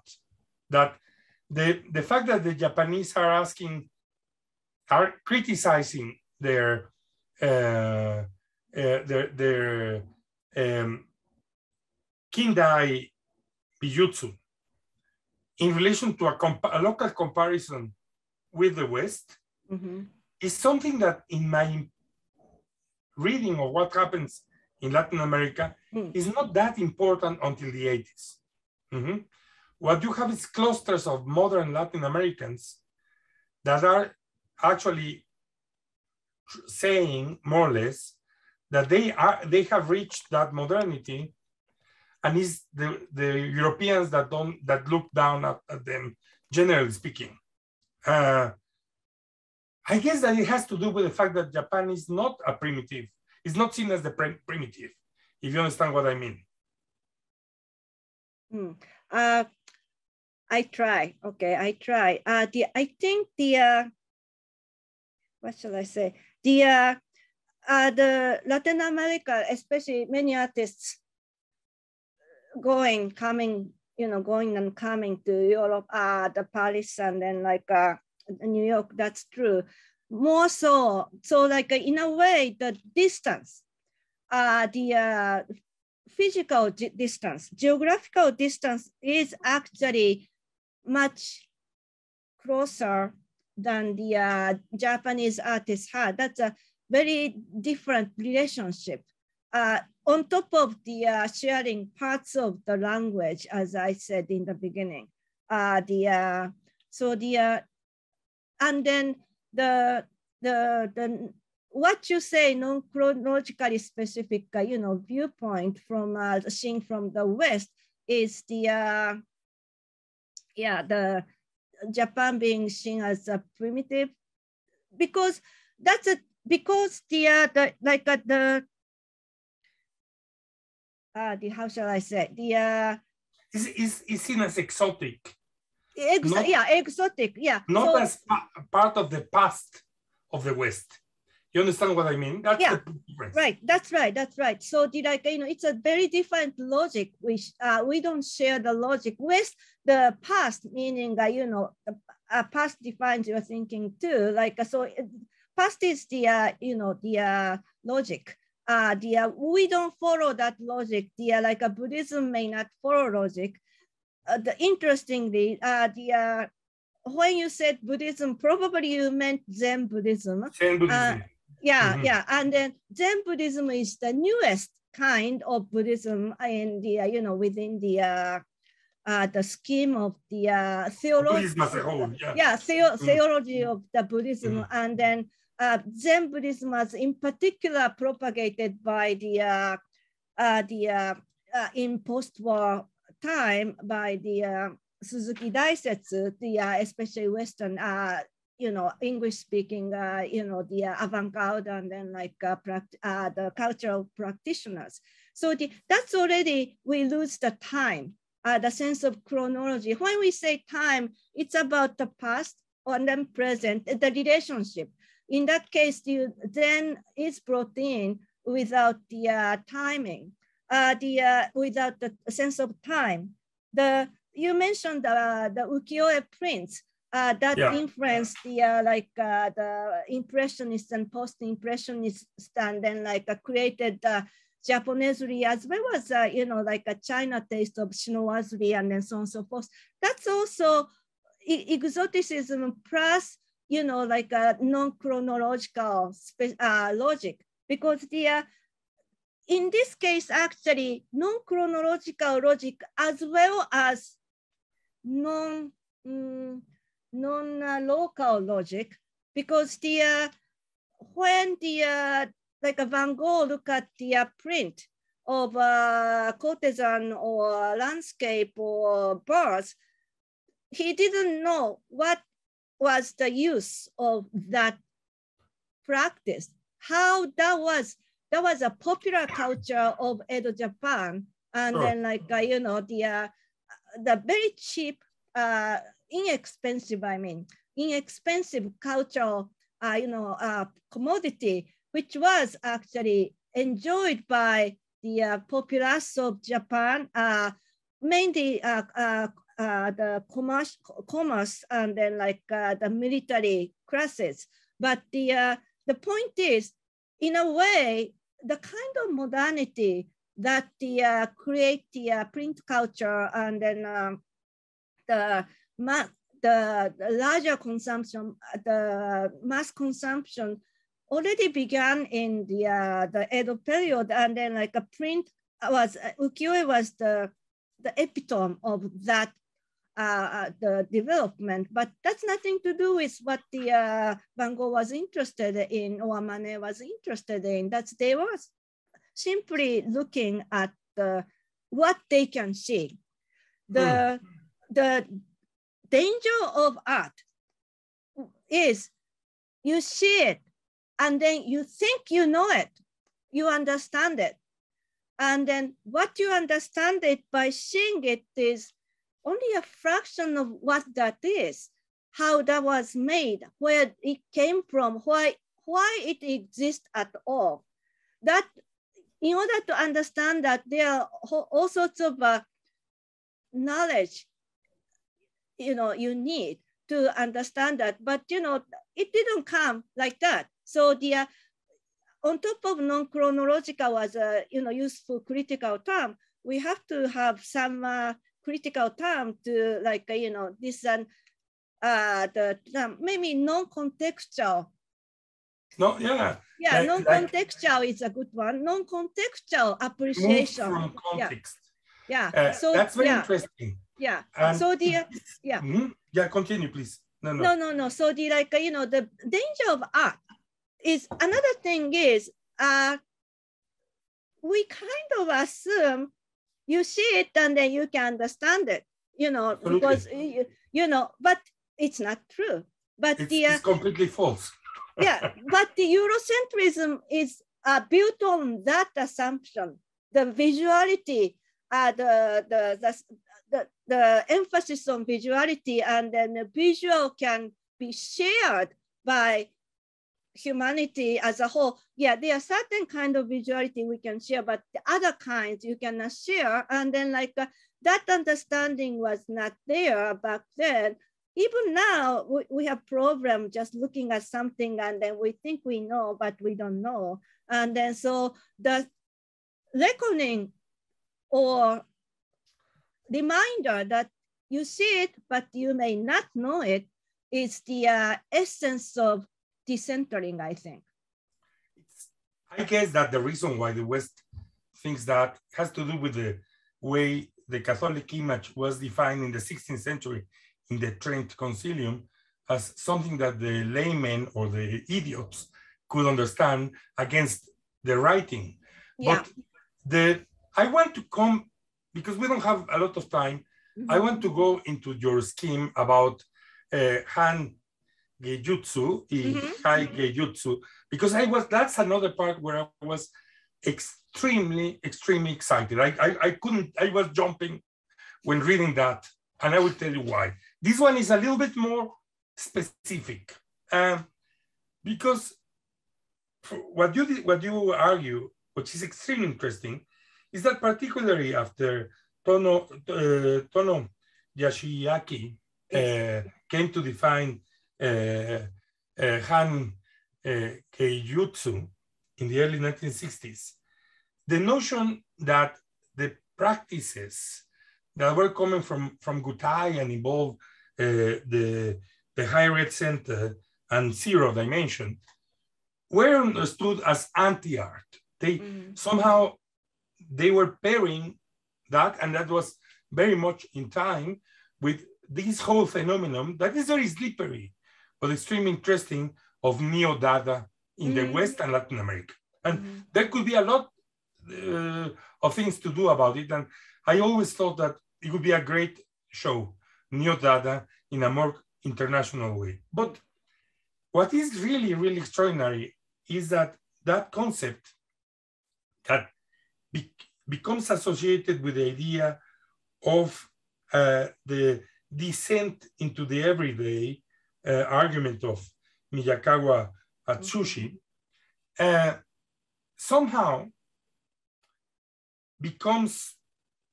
the fact that the Japanese are criticizing their Kindai Bijutsu in relation to a local comparison with the West is something that in my reading of what happens in Latin America is not that important until the 80s. What you have is clusters of modern Latin Americans that are actually saying more or less that they have reached that modernity, and it's the Europeans that look down at them, generally speaking. I guess that it has to do with the fact that Japan is not a primitive. It's not seen as the primitive, if you understand what I mean. I try. Okay, I try. I think what shall I say? The Latin America, especially many artists going and coming to Europe, the Paris, and then New York. That's true. More so in a way, the distance, the physical distance, geographical distance is actually much closer than the Japanese artists had. That's a very different relationship. On top of the sharing parts of the language, as I said in the beginning, and then the what you say non-chronologically specific, viewpoint from seeing from the West is the Japan being seen as a primitive, because how shall I say, is seen as exotic. Exotic, yeah. Not as part of the past of the West. You understand what I mean? That's Yeah, the difference. right. That's right. That's right. So it's a very different logic, which we don't share the logic with the past, meaning that, past defines your thinking too. Past is the, the logic. We don't follow that logic. Buddhism may not follow logic. Interestingly, when you said Buddhism, probably you meant Zen Buddhism. Zen Buddhism. Yeah. And then Zen Buddhism is the newest kind of Buddhism in the, within the scheme of the theology. Buddhism as a whole, Theology of the Buddhism. And then Zen Buddhism was in particular propagated by the in post-war time by the Suzuki Daisetsu, especially Western, English-speaking, the avant-garde and then the cultural practitioners. So that's already, we lose the time, the sense of chronology. When we say time, it's about the past and then present, the relationship. In that case, then is brought in without the timing, without the sense of time. You mentioned the ukiyo-e prints that influenced the impressionists and post-impressionists, and then created Japonesely as well as a China taste of Shinowazuri and then so on and so forth. That's also exoticism plus a non-chronological logic, because in this case actually non-chronological logic as well as non-local logic, because when Van Gogh look at the print of courtesan or landscape or birds, he didn't know what was the use of that practice, how that was a popular culture of Edo Japan, and then the very cheap, inexpensive cultural, commodity, which was actually enjoyed by the populace of Japan, mainly the commerce and then the military classes. But the point is, in a way, the kind of modernity that create the print culture and then the larger consumption, the mass consumption already began in the Edo period, and then a print was, ukiyo-e was the epitome of that the development, but that's nothing to do with what the Van Gogh was interested in or Manet was interested in. They was simply looking at what they can see. The danger of art is you see it and then you think you know it, you understand it. And then what you understand it by seeing it is only a fraction of what that is, how that was made, where it came from, why it exists at all. That, in order to understand that, there are all sorts of knowledge, you need to understand that, but it didn't come like that. So on top of non-chronological as a useful critical term, we have to have some critical term to this and the term, maybe non-contextual. Non-contextual is a good one. Non-contextual appreciation. Move from context. So that's very interesting. Continue, please. No. So the danger of art is, another thing is we kind of assume you see it and then you can understand it, because but it's not true. But it's completely false. But the Eurocentrism is built on that assumption. The visuality, the emphasis on visuality, and then the visual can be shared by humanity as a whole, yeah, there are certain kind of visuality we can share, but the other kinds you cannot share. And then like that understanding was not there back then. Even now, we have problem just looking at something and then we think we know, but we don't know. And then so the reckoning or reminder that you see it, but you may not know it, is the essence of decentering, I think. I guess that the reason why the West thinks that has to do with the way the Catholic image was defined in the 16th century in the Trent Concilium as something that the laymen or the idiots could understand against the writing. Yeah. But I want to come, because we don't have a lot of time, I want to go into your scheme about Han Geijutsu, Hai Geijutsu, because that's another part where I was extremely excited. I was jumping when reading that, and I will tell you why. This one is a little bit more specific, because what you argue, which is extremely interesting, is that particularly after Tono Yashiaki came to define Han Geijutsu in the early 1960s, the notion that the practices that were coming from Gutai and involved the higher ed center and zero dimension were understood as anti-art. They somehow they were pairing that, and that was very much in time with this whole phenomenon that is very slippery, but extremely interesting, of neo-Dada in the West and Latin America. And there could be a lot of things to do about it. And I always thought that it would be a great show, neo-Dada, in a more international way. But what is really, really extraordinary is that that concept that becomes associated with the idea of the descent into the everyday argument of Miyakawa Atsushi, somehow becomes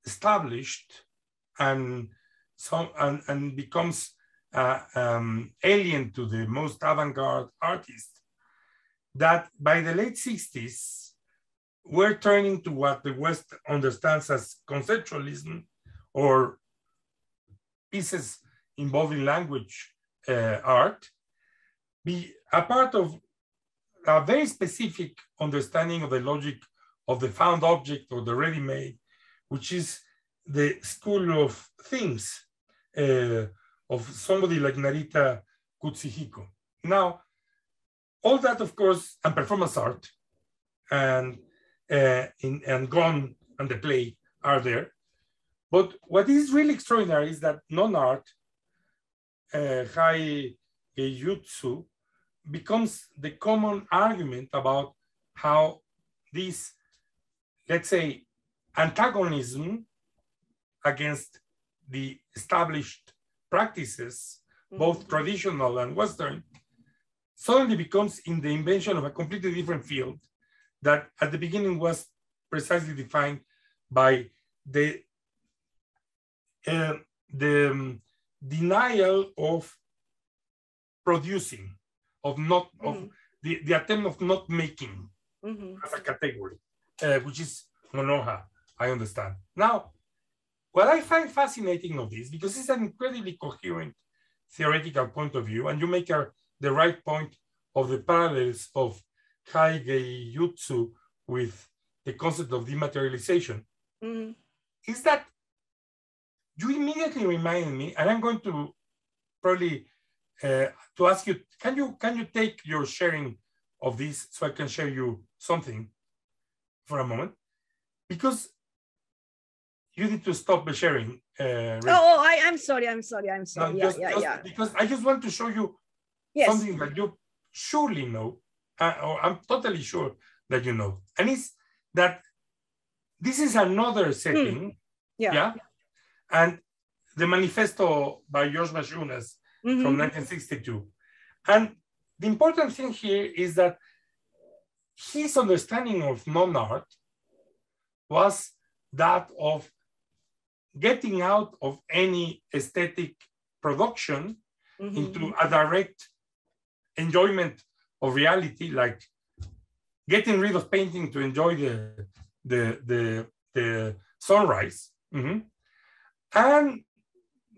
established and becomes alien to the most avant-garde artists, that by the late 60s, we're turning to what the West understands as conceptualism, or pieces involving language art, be a part of a very specific understanding of the logic of the found object or the ready-made, which is the school of things of somebody like Narita Kutsuhiko. Now, all that, of course, and performance art and Gon and the play are there. But what is really extraordinary is that non-art, Hai Geijutsu, becomes the common argument about how this, let's say, antagonism against the established practices, both traditional and Western, suddenly becomes in the invention of a completely different field that at the beginning was precisely defined by the denial of producing, of not, of the attempt of not making as a category, which is monoha, I understand. Now, what I find fascinating of this, because it's an incredibly coherent theoretical point of view, and you make the right point of the parallels of Hai Geijutsu with the concept of dematerialization, is that you immediately remind me, and I'm going to probably to ask you, can you take your sharing of this so I can share you something for a moment? Because you need to stop the sharing. I'm sorry. No, Yeah. Because I just want to show you something that you surely know, or I'm totally sure that you know. And it's that this is another setting, and the manifesto by George Mashunas from 1962. And the important thing here is that his understanding of non-art was that of getting out of any aesthetic production into a direct enjoyment of reality, like getting rid of painting to enjoy the sunrise, and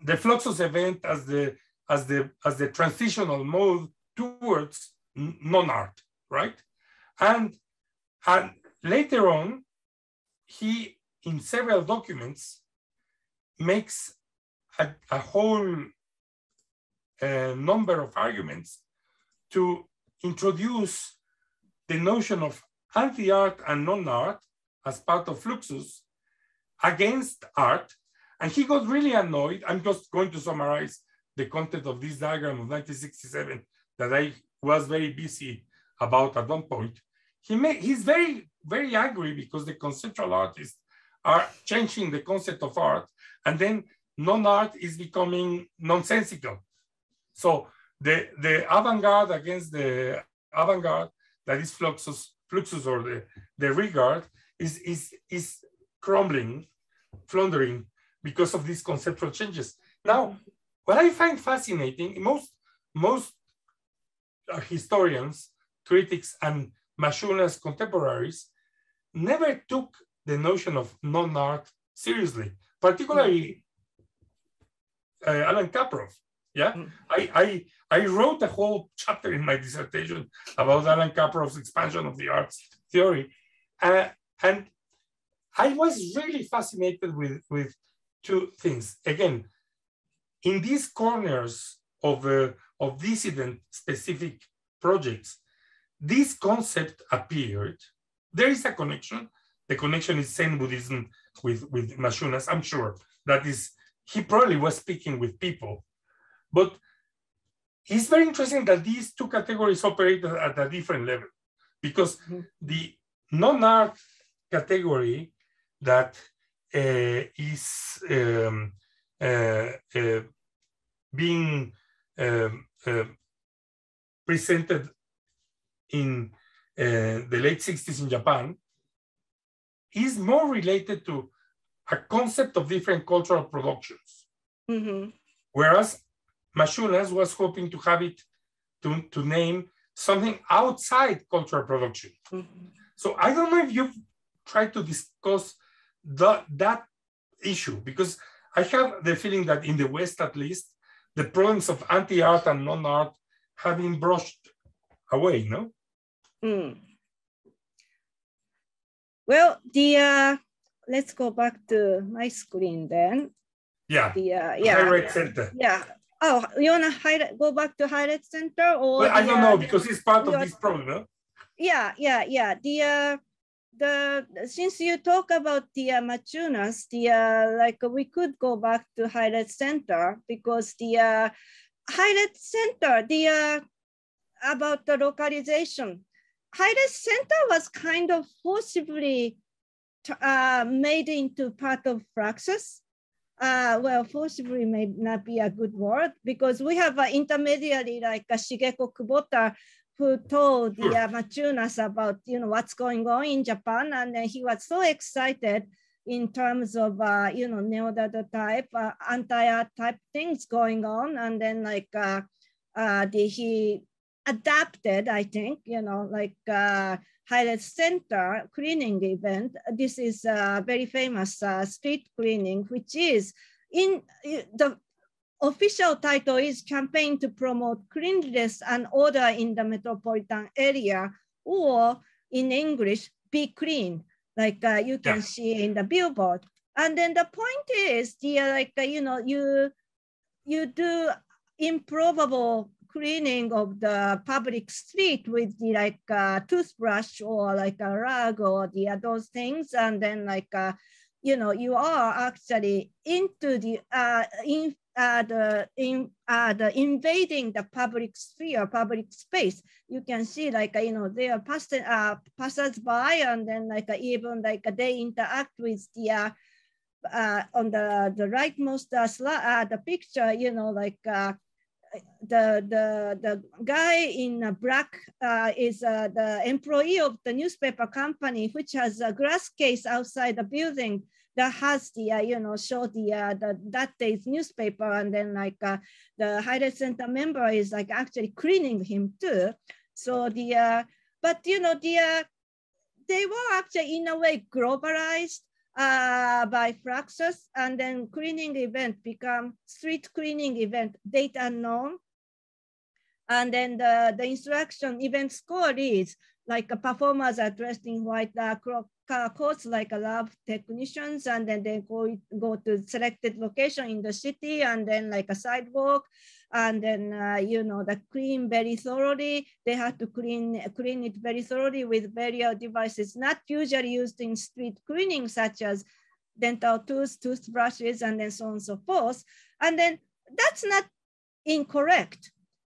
the Fluxus event as the transitional mode towards non-art, right? And later on, he, in several documents, makes a whole number of arguments to introduce the notion of anti-art and non-art as part of Fluxus against art. And he got really annoyed. I'm just going to summarize the content of this diagram of 1967 that I was very busy about at one point. He's very, very angry because the conceptual artists are changing the concept of art, and then non-art is becoming nonsensical. So the avant-garde against the avant-garde, that is Fluxus or the regard, is crumbling, floundering because of these conceptual changes. Now, what I find fascinating, most historians, critics, and Mashuna's contemporaries never took the notion of non-art seriously, particularly Alan Kaprow. Yeah, I wrote a whole chapter in my dissertation about Alan Kaprow's expansion of the arts theory, and I was really fascinated with two things. Again, in these corners of dissident specific projects, this concept appeared. There is a connection. The connection is Zen Buddhism with Mashunas. I'm sure that is, he probably was speaking with people. But it's very interesting that these two categories operate at a different level, because the non-art category that is being presented in the late 60s in Japan is more related to a concept of different cultural productions. Whereas Mashunas was hoping to have it to name something outside cultural production. So I don't know if you've tried to discuss that issue, because I have the feeling that in the West, at least, the problems of anti-art and non-art have been brushed away, no? Well, let's go back to my screen then. Yeah, Highlight Center. Yeah. Oh, you want to go back to Highlight Center? Or well, I don't know, because it's part of this problem, no? Yeah. Since you talk about the Mashunas, like we could go back to Highlight Center, because the Highlight Center, about the localization, Highlight Center was kind of forcibly made into part of Fluxus. Well, forcibly may not be a good word, because we have an intermediary like Shigeko Kubota, who told the Mashunas about what's going on in Japan, and then he was so excited in terms of neo-dada type, anti-art type things going on, and then like he adapted, I think, Highlight Center cleaning event. This is a very famous street cleaning, which is in the official title is Campaign to Promote Cleanliness and Order in the Metropolitan Area, or in English, Be Clean, like you can see in the billboard. And then the point is, you do improbable cleaning of the public street with the toothbrush or like a rag or those things, and then you are actually into the invading the public sphere, public space. You can see they are passers by, and then even they interact with the on the rightmost the picture, the guy in black is the employee of the newspaper company, which has a glass case outside the building that has the, show that day's newspaper. And then like the Higher Center member is like actually cleaning him too. So but they were actually in a way globalized by Fluxus, and then cleaning event become street cleaning event, date unknown. And then the instruction event score is like performers are dressed in white coats like lab technicians, and then they go to selected location in the city, and then like a sidewalk, and then the clean very thoroughly. They have to clean it very thoroughly with various devices not usually used in street cleaning, such as dental tools, toothbrushes, and then so on and so forth. And then that's not incorrect.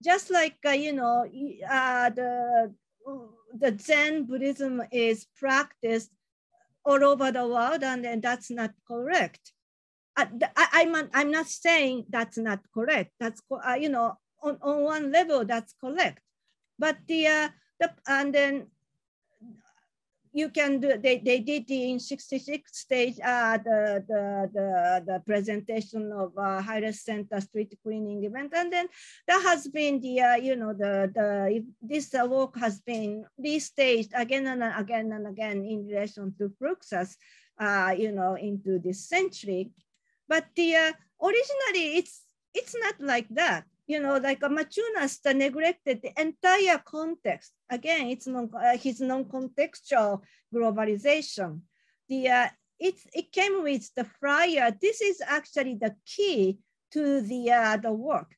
Just like the Zen Buddhism is practiced all over the world, and then that's not correct. I'm not saying that's not correct. That's on one level that's correct, but and then you can do. They did in 66 stage the presentation of Higher Center street cleaning event, and then that has been this work has been restaged again and again and again in relation to Fluxus, into this century. But originally it's not like that. Like Machunas neglected the entire context. Again, it's his non-contextual globalization. It came with the flyer. This is actually the key to the work.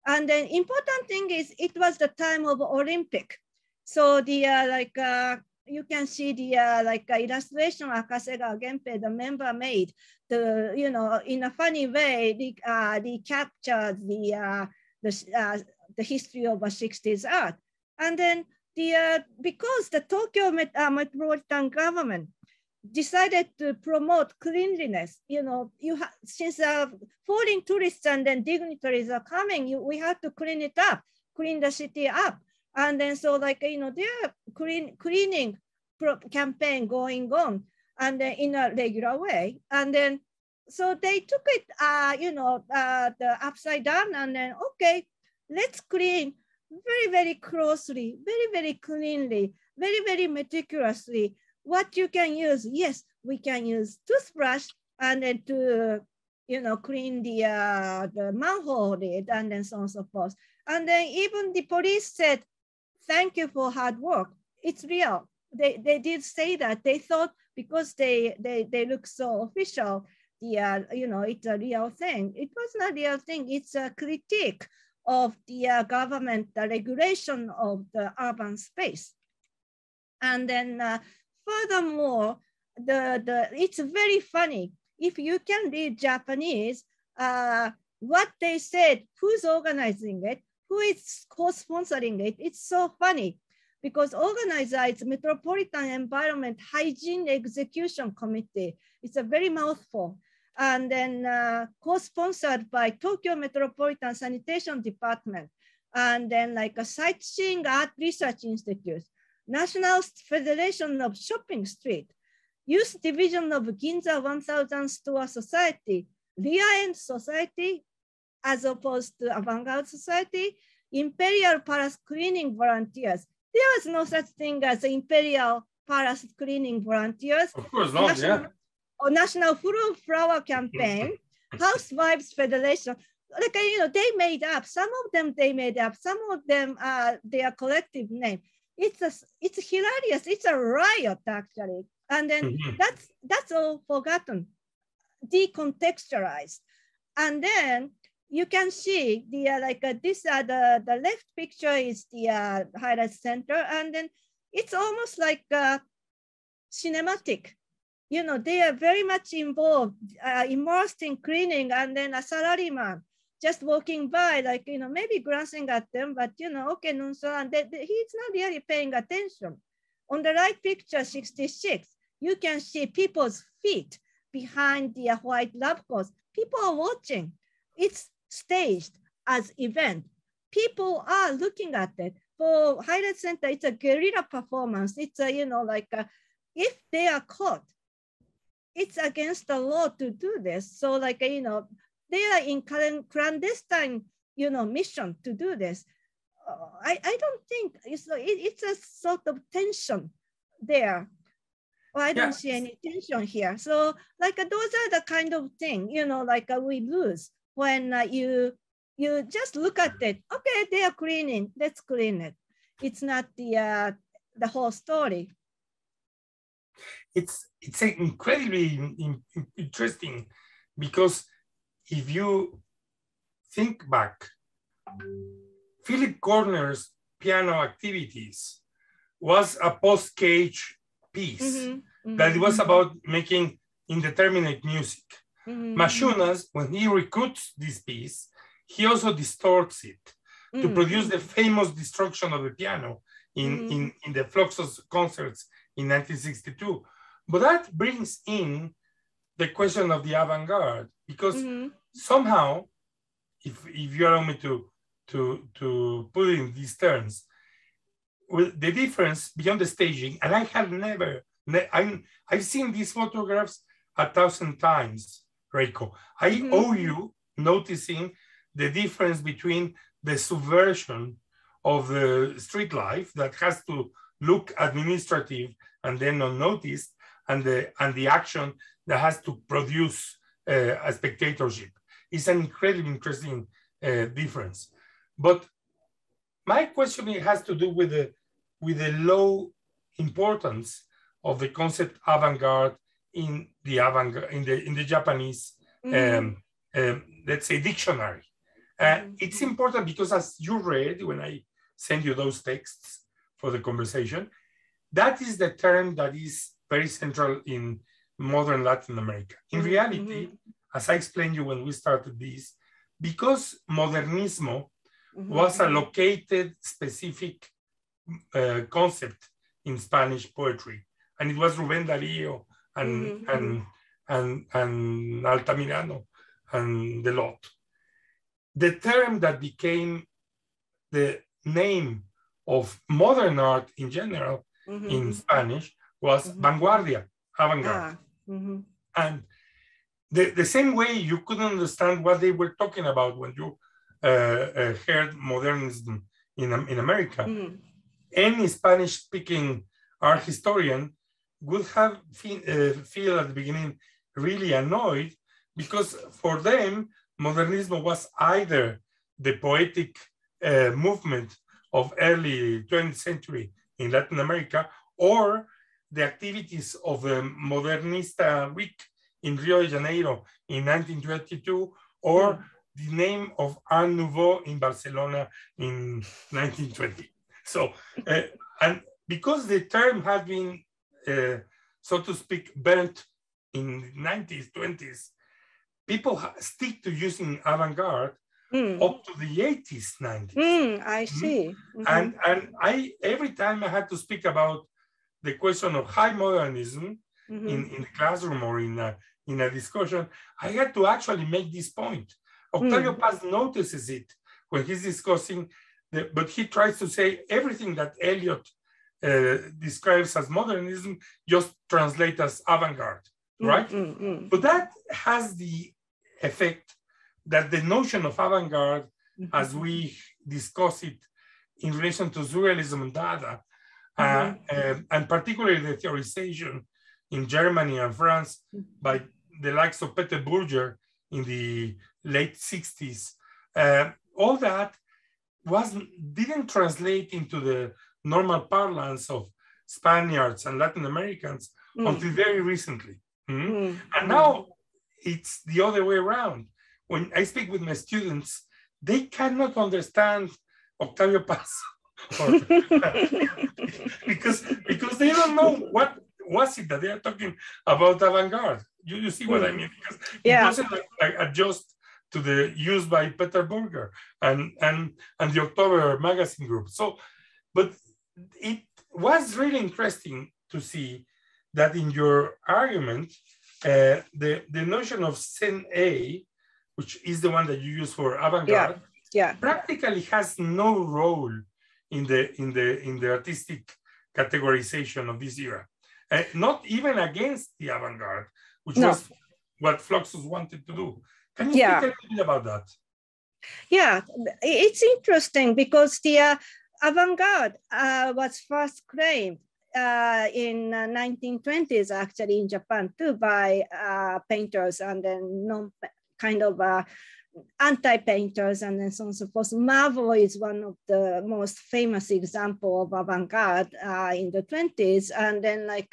And the important thing is it was the time of Olympic. So you can see the illustration Akasega Genpei, the member made, in a funny way, recaptured the history of a 60s art. And then because the Tokyo metropolitan government decided to promote cleanliness, since foreign tourists and then dignitaries are coming, we have to clean it up, clean the city up. And then so there are cleaning campaign going on, and then in a regular way. And then so they took it, the upside down, and then okay, let's clean very, very closely, very, very cleanly, very, very meticulously. What you can use? Yes, we can use toothbrush and then to clean the manhole lid, and then so on and so forth. And then even the police said, "Thank you for hard work. It's real." They did say that. They thought because they look so official, it's a real thing. It was not a real thing. It's a critique of the government, the regulation of the urban space. And then furthermore, it's very funny. If you can read Japanese, what they said, who's organizing it, who is co-sponsoring it, it's so funny. Because organizer is Metropolitan Environment Hygiene Execution Committee. It's a very mouthful. And then co-sponsored by Tokyo Metropolitan Sanitation Department. And then like a Sightseeing Art Research Institute, National Federation of Shopping Street, Youth Division of Ginza 1000 Store Society, Rear-End Society, as opposed to Avant-Garde Society, Imperial Palace Cleaning Volunteers. There was no such thing as Imperial Palace Cleaning Volunteers. Of course not, National Full Flower Campaign, Housewives Federation. They made up, some of them they made up, some of them their collective name. It's hilarious, it's a riot actually. And then that's all forgotten, decontextualized. And then you can see the the left picture is the highlight center, and then it's almost like cinematic. They are very much involved, immersed in cleaning, and then a salaryman just walking by, maybe glancing at them, but okay, nonchalant. He's not really paying attention. On the right picture, 66, you can see people's feet behind the white lab coats. People are watching. It's staged. as event. People are looking at it. For Highlight Center, it's a guerrilla performance. It's a, if they are caught, it's against the law to do this. So like, they are in clandestine, mission to do this. I don't think it's a sort of tension there. Well, I don't see any tension here. So like those are the kind of thing, we lose when you just look at it. Okay, they are cleaning, let's clean it. It's not the whole story. It's incredibly interesting because if you think back, Philip Corner's piano activities was a post-cage piece that it was about making indeterminate music. Mashunas, when he recruits this piece, he also distorts it to produce the famous destruction of the piano in the Fluxus concerts in 1962. But that brings in the question of the avant-garde, because somehow, if you allow me to put it in these terms, with the difference beyond the staging, and I have I've seen these photographs 1,000 times, Reiko. I owe you noticing the difference between the subversion of the street life that has to look administrative and then unnoticed, and the action that has to produce a spectatorship. It's an incredibly interesting difference. But my question has to do with the low importance of the concept avant-garde in the Japanese let's say dictionary. It's important because, as you read when I send you those texts for the conversation, that is the term that is very central in modern Latin America. In reality, as I explained you when we started this, because modernismo was a located specific concept in Spanish poetry, and it was Rubén Darío and Altamirano and Delot. The term that became the name of modern art in general in Spanish was vanguardia, avant-garde. And the same way you couldn't understand what they were talking about when you heard modernism in America, any Spanish-speaking art historian would have feel at the beginning really annoyed, because for them, modernismo was either the poetic movement of early 20th century in Latin America, or the activities of the Modernista Week in Rio de Janeiro in 1922, or the name of Art Nouveau in Barcelona in 1920. So, and because the term had been, so to speak, burnt in the 90s, 20s, people stick to using avant-garde up to the 80s, 90s. I see. And I, every time I had to speak about the question of high modernism in the classroom or in a discussion, I had to actually make this point. Octavio Paz notices it when he's discussing, but he tries to say everything that Eliot describes as modernism, just translate as avant-garde, right? But that has the effect that the notion of avant-garde, as we discuss it in relation to surrealism and Dada, and particularly the theorization in Germany and France by the likes of Peter Burger in the late 60s, all that didn't translate into the normal parlance of Spaniards and Latin Americans until very recently. And now it's the other way around. When I speak with my students, they cannot understand Octavio Paz because they don't know what was it that they are talking about avant-garde. You see what I mean? Because it doesn't adjust to the use by Peter Burger and the October magazine group. So, but it was really interesting to see that in your argument, the notion of scène A, which is the one that you use for avant-garde, practically has no role in the artistic categorization of this era. Not even against the avant-garde, which was what Fluxus wanted to do. Can you speak a little bit about that? Yeah, it's interesting because the avant-garde was first claimed in 1920s actually in Japan too by painters and then kind of anti-painters and then so on and so forth. Marvel is one of the most famous example of avant-garde in the 20s. And then like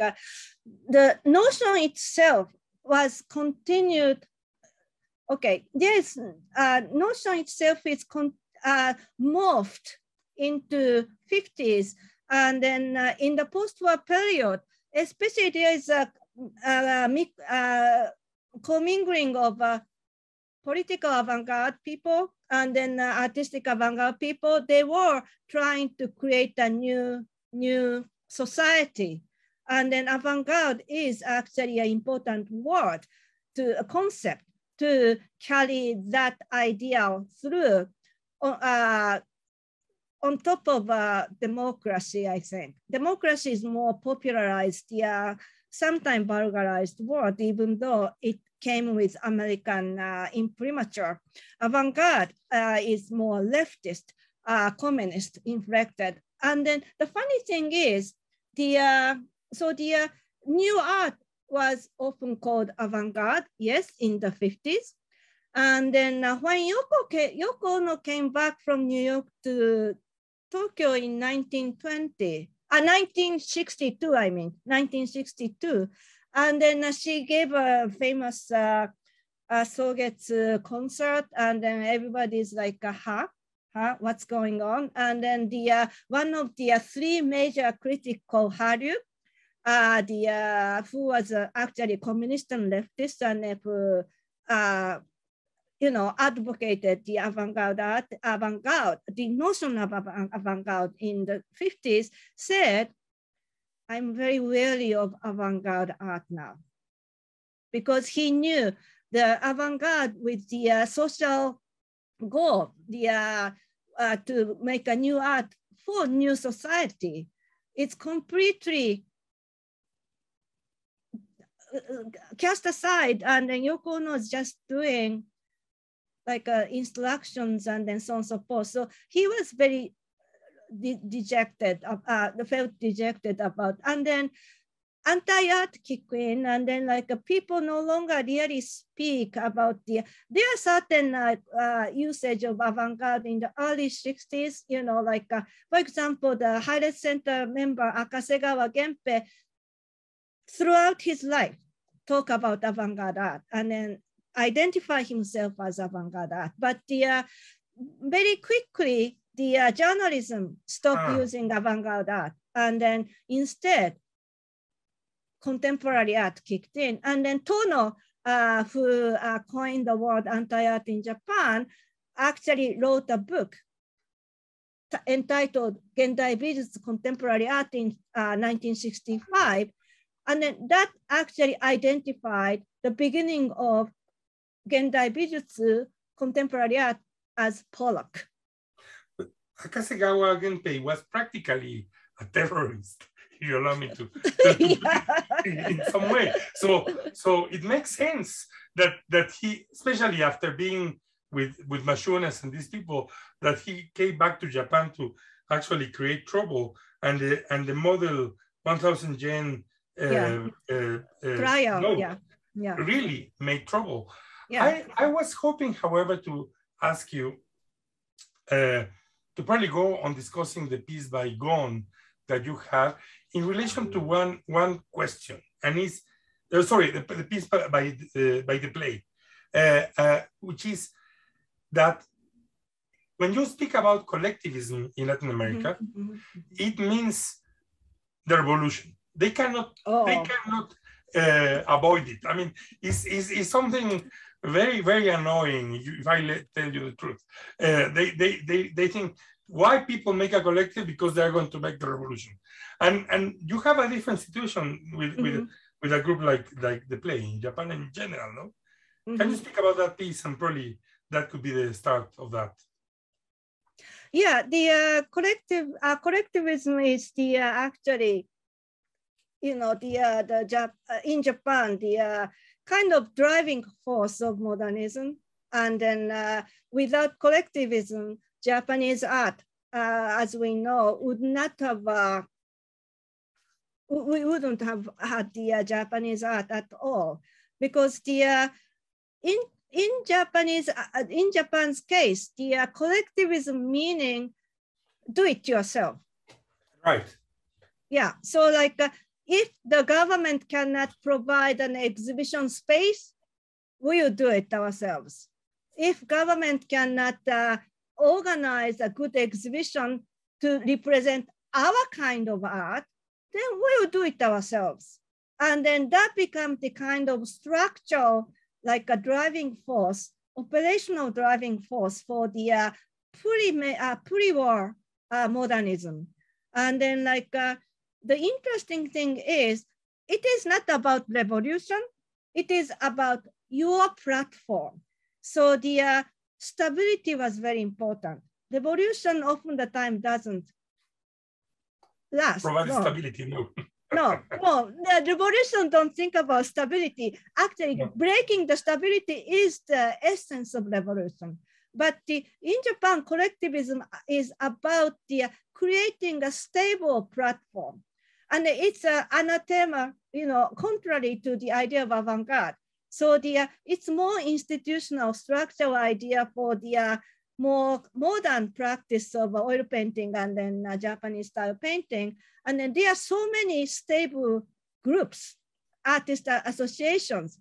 the notion itself was continued. Okay, this notion itself is morphed into 50s. And then in the post-war period, especially there is a commingling of political avant-garde people and then artistic avant-garde people. They were trying to create a new society. And then avant-garde is actually an important word, a concept to carry that idea through on top of democracy, I think. Democracy is more popularized, sometimes vulgarized word, even though it came with American imprimatur. Avant-garde is more leftist, communist inflected. And then the funny thing is, the new art was often called avant-garde, yes, in the 50s. And then when Yoko Ono came back from New York to Tokyo in 1962, I mean, 1962. And then she gave a famous Sogetsu concert, and then everybody's like, what's going on? And then the one of the three major critics called Haru, who was actually communist and leftist, and who advocated the avant-garde, the notion of avant-garde in the 50s, said, I'm very wary of avant-garde art now. Because he knew the avant-garde with the social goal, to make a new art for new society, it's completely cast aside, and then Yoko Ono is just doing like instructions and then so on and so forth. So he was very dejected, felt dejected about, and then anti-art kicked in, and then like people no longer really speak about there are certain usage of avant-garde in the early 60s, like for example, the Highlight Center member Akasegawa Genpei throughout his life talk about avant-garde art and then identify himself as avant-garde art. But very quickly, the journalism stopped using avant-garde art, and then instead, contemporary art kicked in. And then Torno, who coined the word anti-art in Japan, actually wrote a book entitled Gendai Bijutsu Contemporary Art in 1965. And then that actually identified the beginning of Gendai Bijutsu contemporary art as Pollock. But Akasegawa Genpei was practically a terrorist, if you allow me to in some way. So it makes sense that he, especially after being with Mashunas and these people, that he came back to Japan to actually create trouble, and the model 1,000 yen trial, really made trouble. Yeah. I was hoping, however, to ask you to probably go on discussing the piece by Gon that you have in relation to one question, and is the piece by the play, which is that when you speak about collectivism in Latin America, it means the revolution. They cannot avoid it. I mean, it's something very, very annoying if I tell you the truth. They think, why people make a collective? Because they're going to make the revolution. And you have a different situation with a group like the play in Japan and in general, no? Can you speak about that piece? And probably that could be the start of that. Yeah, the collectivism is the actually, you know, in Japan, the kind of driving force of modernism. And then without collectivism, Japanese art, as we know, would not have, we wouldn't have had the Japanese art at all, because the in Japan's case, the collectivism meaning do it yourself. Right. Yeah. So like if the government cannot provide an exhibition space, we will do it ourselves. If government cannot organize a good exhibition to represent our kind of art, then we will do it ourselves. And then that becomes the kind of structural, like a driving force, operational driving force for the pre-war modernism. And then like the interesting thing is, it is not about revolution, it is about your platform. So the stability was very important. Revolution often the time doesn't last. Provide stability, no. No, the revolution don't think about stability. Actually, breaking the stability is the essence of revolution. But in Japan, collectivism is about the creating a stable platform. And it's anathema, you know, contrary to the idea of avant-garde. So it's more institutional structural idea for the more modern practice of oil painting and then Japanese style painting. And then there are so many stable groups, artist associations.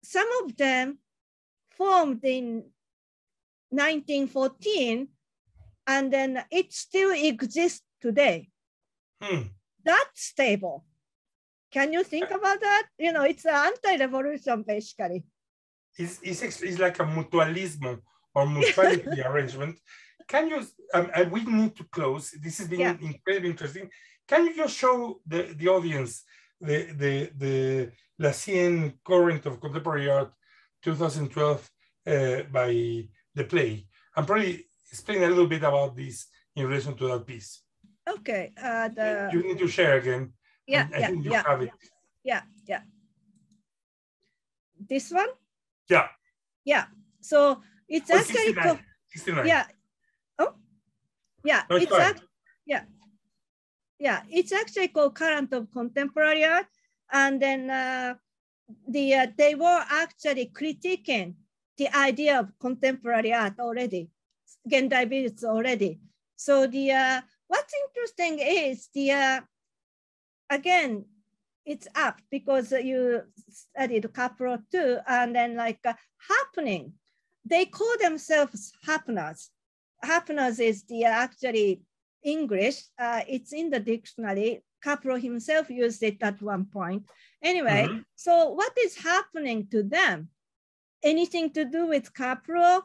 Some of them formed in 1914, and then it still exists today. That's stable. Can you think about that? You know, it's an anti-revolution, basically. It's like a mutualismo or mutuality arrangement. Can you, we need to close. This has been incredibly interesting. Can you just show the audience the La 100 Current of Contemporary Art 2012 by the play? And probably explain a little bit about this in relation to that piece. Okay. You need to share again. Yeah, I think you have it. Yeah. This one? Yeah. Yeah. So it's actually 69. Yeah. Oh, yeah. No, it's it's actually called Current of Contemporary Art, and then they were actually critiquing the idea of contemporary art already, Gendai Bijutsu already. So what's interesting is again, it's up because you studied Capro too, and then like happening. They call themselves happeners. Happeners is actually English. It's in the dictionary. Capro himself used it at one point. Anyway, so what is happening to them? Anything to do with Capro?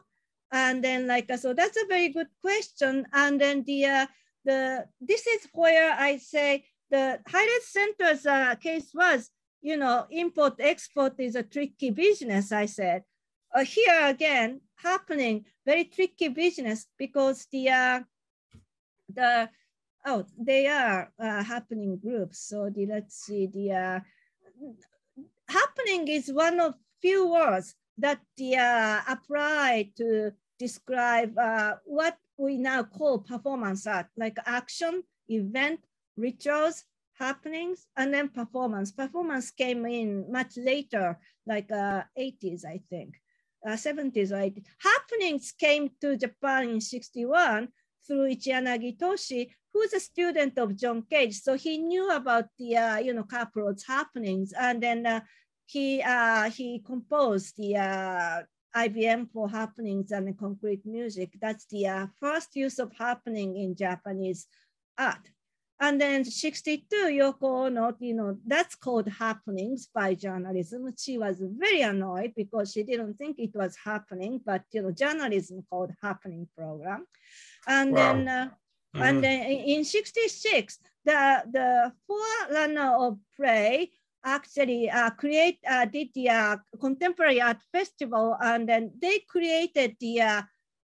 And then like, so that's a very good question. And then this is where I say the Highlight Center's case was, you know, import export is a tricky business, I said. Here again, happening, very tricky business because they are happening groups. So let's see, happening is one of few words that apply to describe what we now call performance art, like action, event, rituals, happenings, and then performance. Performance came in much later, like 80s, I think, 70s or 80s. Happenings came to Japan in 61 through Ichiyanagi Toshi, who's a student of John Cage. So he knew about the, you know, Capro's happenings. And then he composed the IBM for happenings and the concrete music. That's the first use of happening in Japanese art. And then 62, Yoko Ono, you know, that's called happenings by journalism. She was very annoyed because she didn't think it was happening, but, you know, journalism called happening program. And then, and then in 66, the forerunner of Prey actually did the contemporary art festival, and then they created the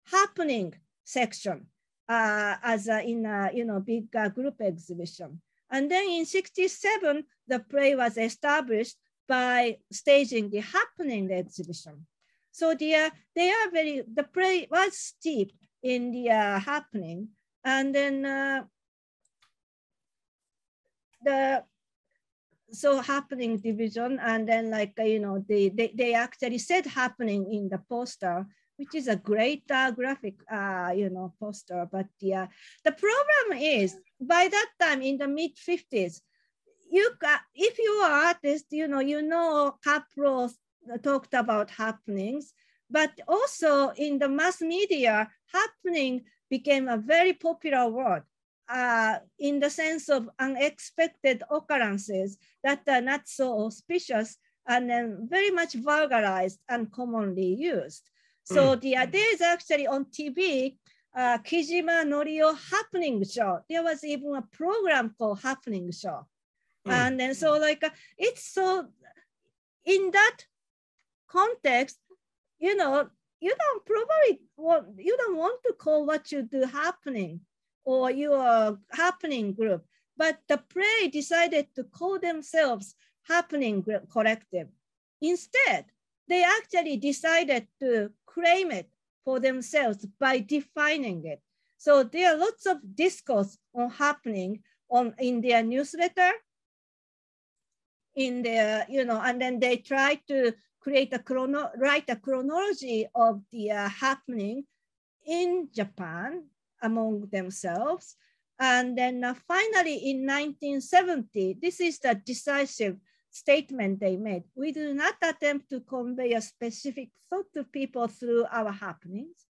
happening section. as in a big group exhibition. And then in '67, the play was established by staging the happening exhibition. So the play was steep in the happening, and then so happening division, and then they actually said happening in the poster, which is a great graphic poster. But the problem is, by that time in the mid 50s, if you are an artist, Capro talked about happenings, but also in the mass media, happening became a very popular word in the sense of unexpected occurrences that are not so auspicious and then very much vulgarized and commonly used. So there is actually on TV, Kijima Norio Happening Show. There was even a program called Happening Show. And then so it's so, in that context, you don't want to call what you do happening or your happening group, but the play decided to call themselves happening collective. Instead, they actually decided to claim it for themselves by defining it. So there are lots of discourse on happening in their newsletter, in their, and then they try to create write a chronology of the happening in Japan among themselves. And then finally in 1970, this is the decisive statement they made. We do not attempt to convey a specific thought to people through our happenings,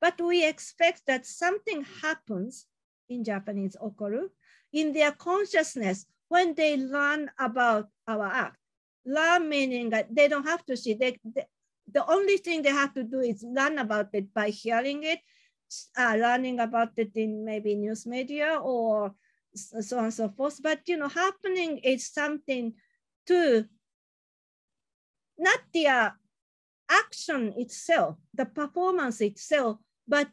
but we expect that something happens, in Japanese, okoru, in their consciousness when they learn about our act. Learn meaning that they don't have to see, the only thing they have to do is learn about it by hearing it, learning about it in maybe news media or so on and so forth. But happening is something to, not the action itself, the performance itself, but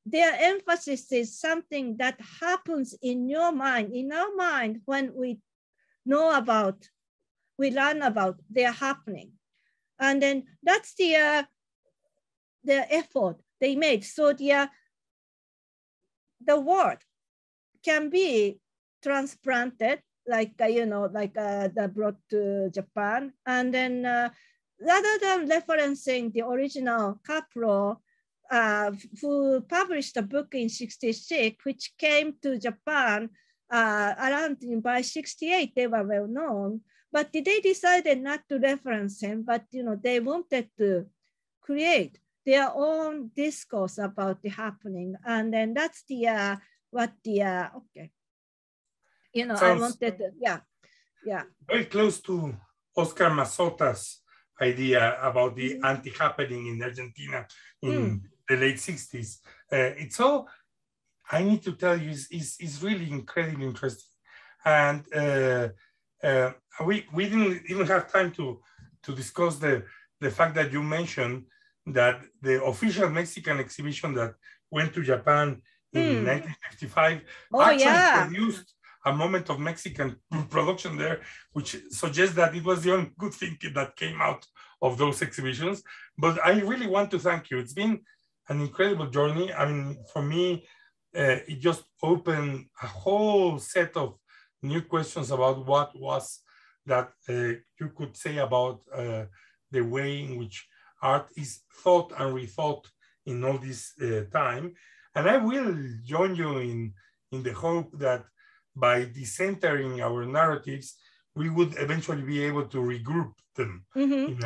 their emphasis is something that happens in your mind, in our mind, when we learn about their happening. And then that's the effort they made. So the word can be transplanted, brought to Japan. And then rather than referencing the original Capro, who published a book in '66, which came to Japan around by '68, they were well known, but they decided not to reference him, but they wanted to create their own discourse about the happening. And then that's okay. Sounds I wanted to, yeah. very close to Oscar Mazota's idea about the anti-happening in Argentina in the late 60s. It's all, I need to tell you, is really incredibly interesting. And we didn't even have time to discuss the fact that you mentioned that the official Mexican exhibition that went to Japan in 1955 produced a moment of Mexican production there, which suggests that it was the only good thing that came out of those exhibitions. But I really want to thank you. It's been an incredible journey. I mean, for me, it just opened a whole set of new questions about what was that you could say about the way in which art is thought and rethought in all this time. And I will join you in the hope that by decentering our narratives, we would eventually be able to regroup them in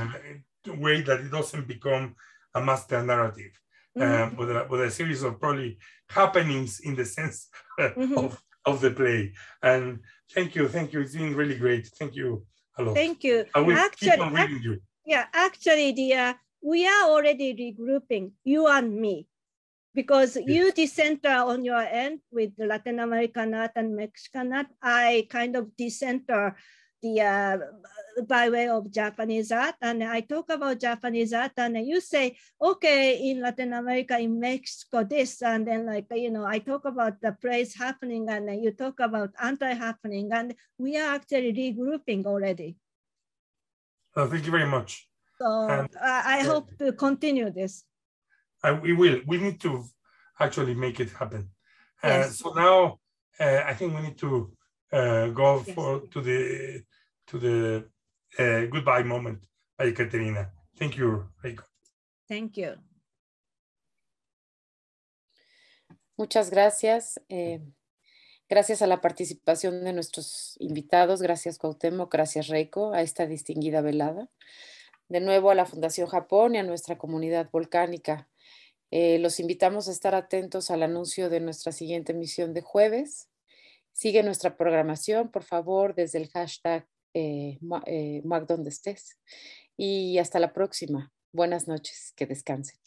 a way that it doesn't become a master narrative, with a series of probably happenings in the sense of the play. And thank you. It's been really great. Thank you a lot. Thank you. I will keep on reading you. Yeah, actually, we are already regrouping, you and me, because you decenter on your end with the Latin American art and Mexican art. I kind of decenter by way of Japanese art, and I talk about Japanese art, and you say, okay, in Latin America, in Mexico, this, and then like, you know, I talk about the plays happening, and then you talk about anti-happening, and we are actually regrouping already. Thank you very much. So I hope to continue this. We will. We need to actually make it happen. Yes. So now I think we need to go Yes. to the goodbye moment by Caterina. Thank you, Reiko. Thank you. Muchas gracias. Gracias a la participación de nuestros invitados. Gracias, Cuauhtémoc. Gracias, Reiko, a esta distinguida velada. De nuevo a la Fundación Japón y a nuestra comunidad volcánica. Los invitamos a estar atentos al anuncio de nuestra siguiente emisión de jueves. Sigue nuestra programación, por favor, desde el hashtag MUAC donde estés. Y hasta la próxima. Buenas noches, que descansen.